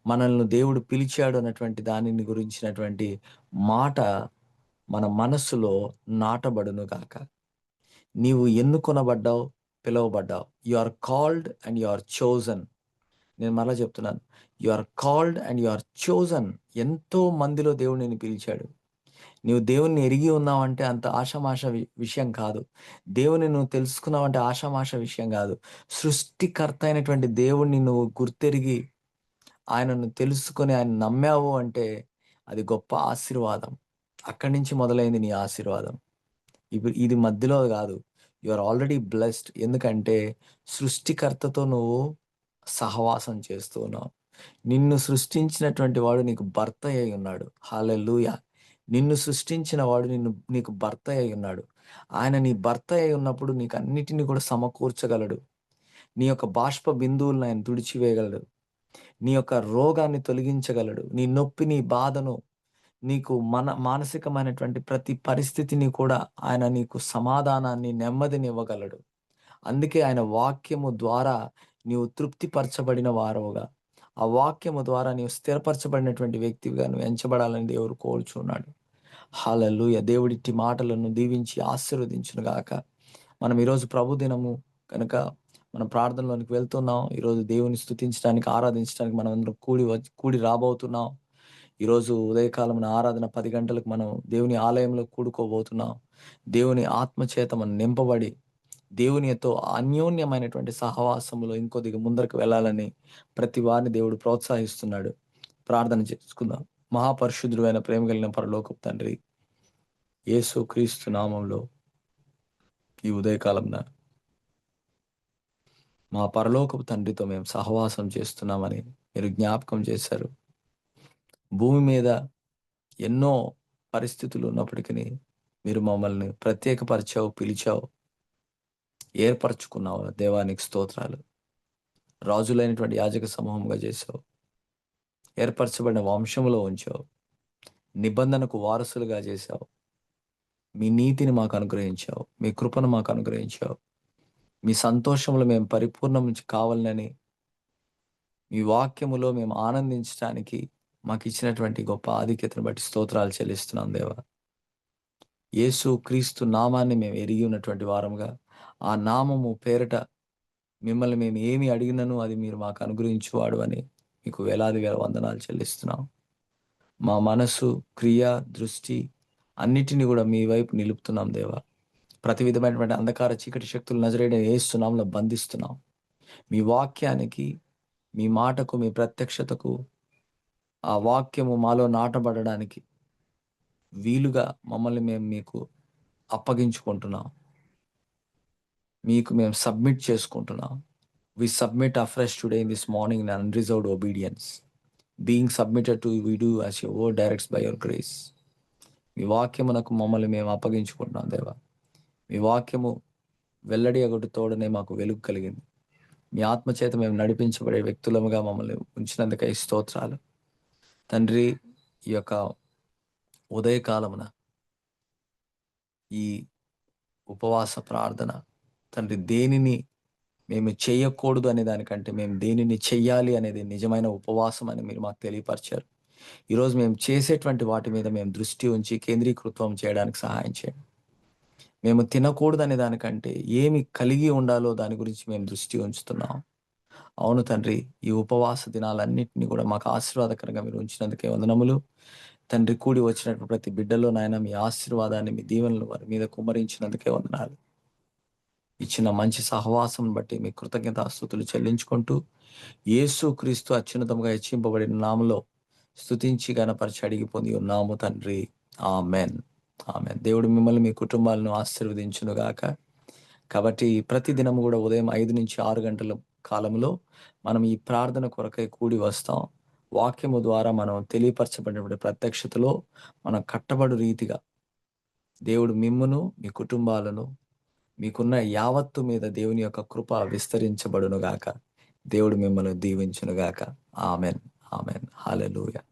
మనల్ని దేవుడు పిలిచాడు అన్నటువంటి దానిని గురించినటువంటి మాట మన మనస్సులో నాటబడునుగాక. నీవు ఎన్నుకొనబడ్డావు, పిలువబడ్డావు. You are called and you are chosen. నేను మరలా చెప్తున్నాను, you are called and you are chosen. ఎంతో మందిలో దేవుడు నిన్ను పిలిచాడు. నీవు దేవుణ్ణి ఎరిగి ఉన్నావంటే అంత ఆషామాష విషయం కాదు. దేవుని నువ్వు తెలుసుకున్నావంటే ఆషామాష విషయం కాదు. సృష్టికర్త అయినటువంటి దేవుణ్ణి నువ్వు గుర్తెరిగి ఆయనను తెలుసుకొని ఆయన నమ్మావు అంటే అది గొప్ప ఆశీర్వాదం. అక్కడి నుంచి మొదలైంది నీ ఆశీర్వాదం. ఇప్పుడు ఇది మధ్యలో కాదు. You are already blessed. ఎందుకంటే సృష్టికర్తతో నువ్వు సహవాసం చేస్తూ ఉన్నావు. నిన్ను సృష్టించినటువంటి వాడు నీకు భర్త అయి ఉన్నాడు. హల్లెలూయా. నిన్ను సృష్టించిన వాడు నీకు భర్త అయి ఉన్నాడు. ఆయన నీ భర్త అయి ఉన్నప్పుడు నీకు అన్నిటిని కూడా సమకూర్చగలడు. నీ యొక్క బాష్ప బిందువులను ఆయన తుడిచివేయగలడు. నీ యొక్క రోగాన్ని తొలగించగలడు. నీ నొప్పి, నీ బాధను, నీకు మానసికమైనటువంటి ప్రతి పరిస్థితిని కూడా ఆయన నీకు సమాధానాన్ని, నెమ్మదిని ఇవ్వగలడు. అందుకే ఆయన వాక్యము ద్వారా నీవు తృప్తిపరచబడిన వారవుగా, ఆ వాక్యము ద్వారా నీవు స్థిరపరచబడినటువంటి వ్యక్తిగా నువ్వు ఎంచబడాలని దేవుడు కోరుచున్నాడు. హల్లెలూయా. దేవుడిట్టి మాటలను దీవించి ఆశీర్వదించునుగాక. మనం ఈరోజు ప్రభు దినము కనుక మనం ప్రార్థనలోనికి వెళ్తున్నాం. ఈరోజు దేవుని స్తుతించడానికి, ఆరాధించడానికి మనం అందరం కూడి రాబోతున్నాం. ఈరోజు ఉదయకాలం ఆరాధన 10 గంటలకు మనం దేవుని ఆలయంలో కూడుకోబోతున్నాం. దేవుని ఆత్మచేత మనం నింపబడి దేవునితో అన్యోన్యమైనటువంటి సహవాసములో ఇంకొద్దిగా ముందరకు వెళ్ళాలని ప్రతి వారిని దేవుడు ప్రోత్సహిస్తున్నాడు. ప్రార్థన చేసుకుందాం. మహాపరిశుద్ధుడైన ప్రేమ కలిగిన పరలోకపు తండ్రి, యేసు క్రీస్తు నామంలో ఈ ఉదయకాలంన మా పరలోకపు తండ్రితో మేము సహవాసం చేస్తున్నామని మీరు జ్ఞాపకం చేశారు. భూమి మీద ఎన్నో పరిస్థితులు ఉన్నప్పటికీ మీరు మమ్మల్ని ప్రత్యేకపరిచావు, పిలిచావు, ఏర్పరచుకున్నావు. దేవానికి స్తోత్రాలు. రాజులైనటువంటి యాజక సమూహంగా చేశావు. ఏర్పరచబడిన వంశములో ఉంచావు. నిబంధనకు వారసులుగా చేశావు. మీ నీతిని మాకు అనుగ్రహించావు. మీ కృపను మాకు అనుగ్రహించావు. మీ సంతోషంలో మేము పరిపూర్ణం కావాలని, మీ వాక్యములో మేము ఆనందించడానికి మాకు ఇచ్చినటువంటి గొప్ప ఆధిక్యతను బట్టి స్తోత్రాలు చెల్లిస్తున్నాం దేవా. యేసు క్రీస్తు నామాన్ని మేము ఎరిగి ఉన్నటువంటి వారముగా, ఆ నామము పేరట మిమ్మల్ని మేము ఏమి అడిగినను అది మీరు మాకు అనుగ్రహించువాడు అని మీకు వేలాది వేల వందనాలు చెల్లిస్తున్నాం. మా మనసు, క్రియ, దృష్టి అన్నిటిని కూడా మీ వైపు నిలుపుతున్నాం దేవా. ప్రతి విధమైనటువంటి అంధకార చీకటి శక్తులు నజరేయుడైన యేసు నామములో బంధిస్తున్నాం. మీ వాక్యానికి, మీ మాటకు, మీ ప్రత్యక్షతకు, ఆ వాక్యము మాలో నాటబడడానికి వీలుగా మమ్మల్ని మేము మీకు అప్పగించుకుంటున్నాం. మీకు మేము సబ్మిట్ చేసుకుంటున్నాం. We submit afresh today in this morning in unreserved obedience. Being submitted to we do as your word directs by your grace. మీ వాక్యమునకు మమ్మల్ని మేము అప్పగించుకుంటున్నాం దేవా. మీ వాక్యము వెల్లడి అగుట తోడనే మాకు వెలుగు కలిగింది. మీ ఆత్మచేత మేము నడిపించబడే వ్యక్తులముగా మమ్మల్ని ఉంచినందుకై స్తోత్రాలు. తండ్రి, ఈ యొక్క ఉదయకాలమున ఈ ఉపవాస ప్రార్థన తండ్రి దేనిని మేము చేయకూడదు అనే దానికంటే మేము దేనిని చెయ్యాలి అనేది నిజమైన ఉపవాసం అని మీరు మాకు తెలియపరిచారు. ఈరోజు మేము చేసేటువంటి వాటి మీద మేము దృష్టి ఉంచి కేంద్రీకృతం చేయడానికి సహాయం చేయండి. మేము తినకూడదు అనే దానికంటే ఏమి కలిగి ఉండాలో దాని గురించి మేము దృష్టి ఉంచుతున్నాం. అవును తండ్రి, ఈ ఉపవాస దినాలన్నింటినీ కూడా మాకు ఆశీర్వాదకరంగా మీరు ఉంచినందుకే వందనములు. తండ్రి, కూడి వచ్చినటువంటి ప్రతి బిడ్డలో నాయన మీ ఆశీర్వాదాన్ని, మీ దీవెనలు వారి మీద కుమ్మరించినందుకే వందనాలు. ఇచ్చిన మంచి సహవాసం బట్టి మీ కృతజ్ఞతాస్తుతులు చెల్లించుకుంటూ యేసు క్రీస్తు అత్యున్నతంగా హెచ్చింపబడిన నామములో స్తుతించి గణపరిచి అడిగి పొంది ఉన్నాము తండ్రి. ఆమెన్. ఆమెన్. దేవుడు మిమ్మల్ని మీ కుటుంబాలను ఆశీర్వదించును గాక. కాబట్టి ప్రతి దినము కూడా ఉదయం 5 నుంచి 6 గంటల కాలంలో మనం ఈ ప్రార్థన కొరకై కూడి వస్తాం. వాక్యము ద్వారా మనం తెలియపరచబడినటువంటి ప్రత్యక్షతలో మనం కట్టబడు రీతిగా దేవుడు మిమ్మును, మీ కుటుంబాలను, మీకున్న యావత్తు మీద దేవుని యొక్క కృప విస్తరించబడును గాక. దేవుడు మిమ్మల్ని దీవించును గాక. ఆమెన్. ఆమెన్. హల్లెలూయా.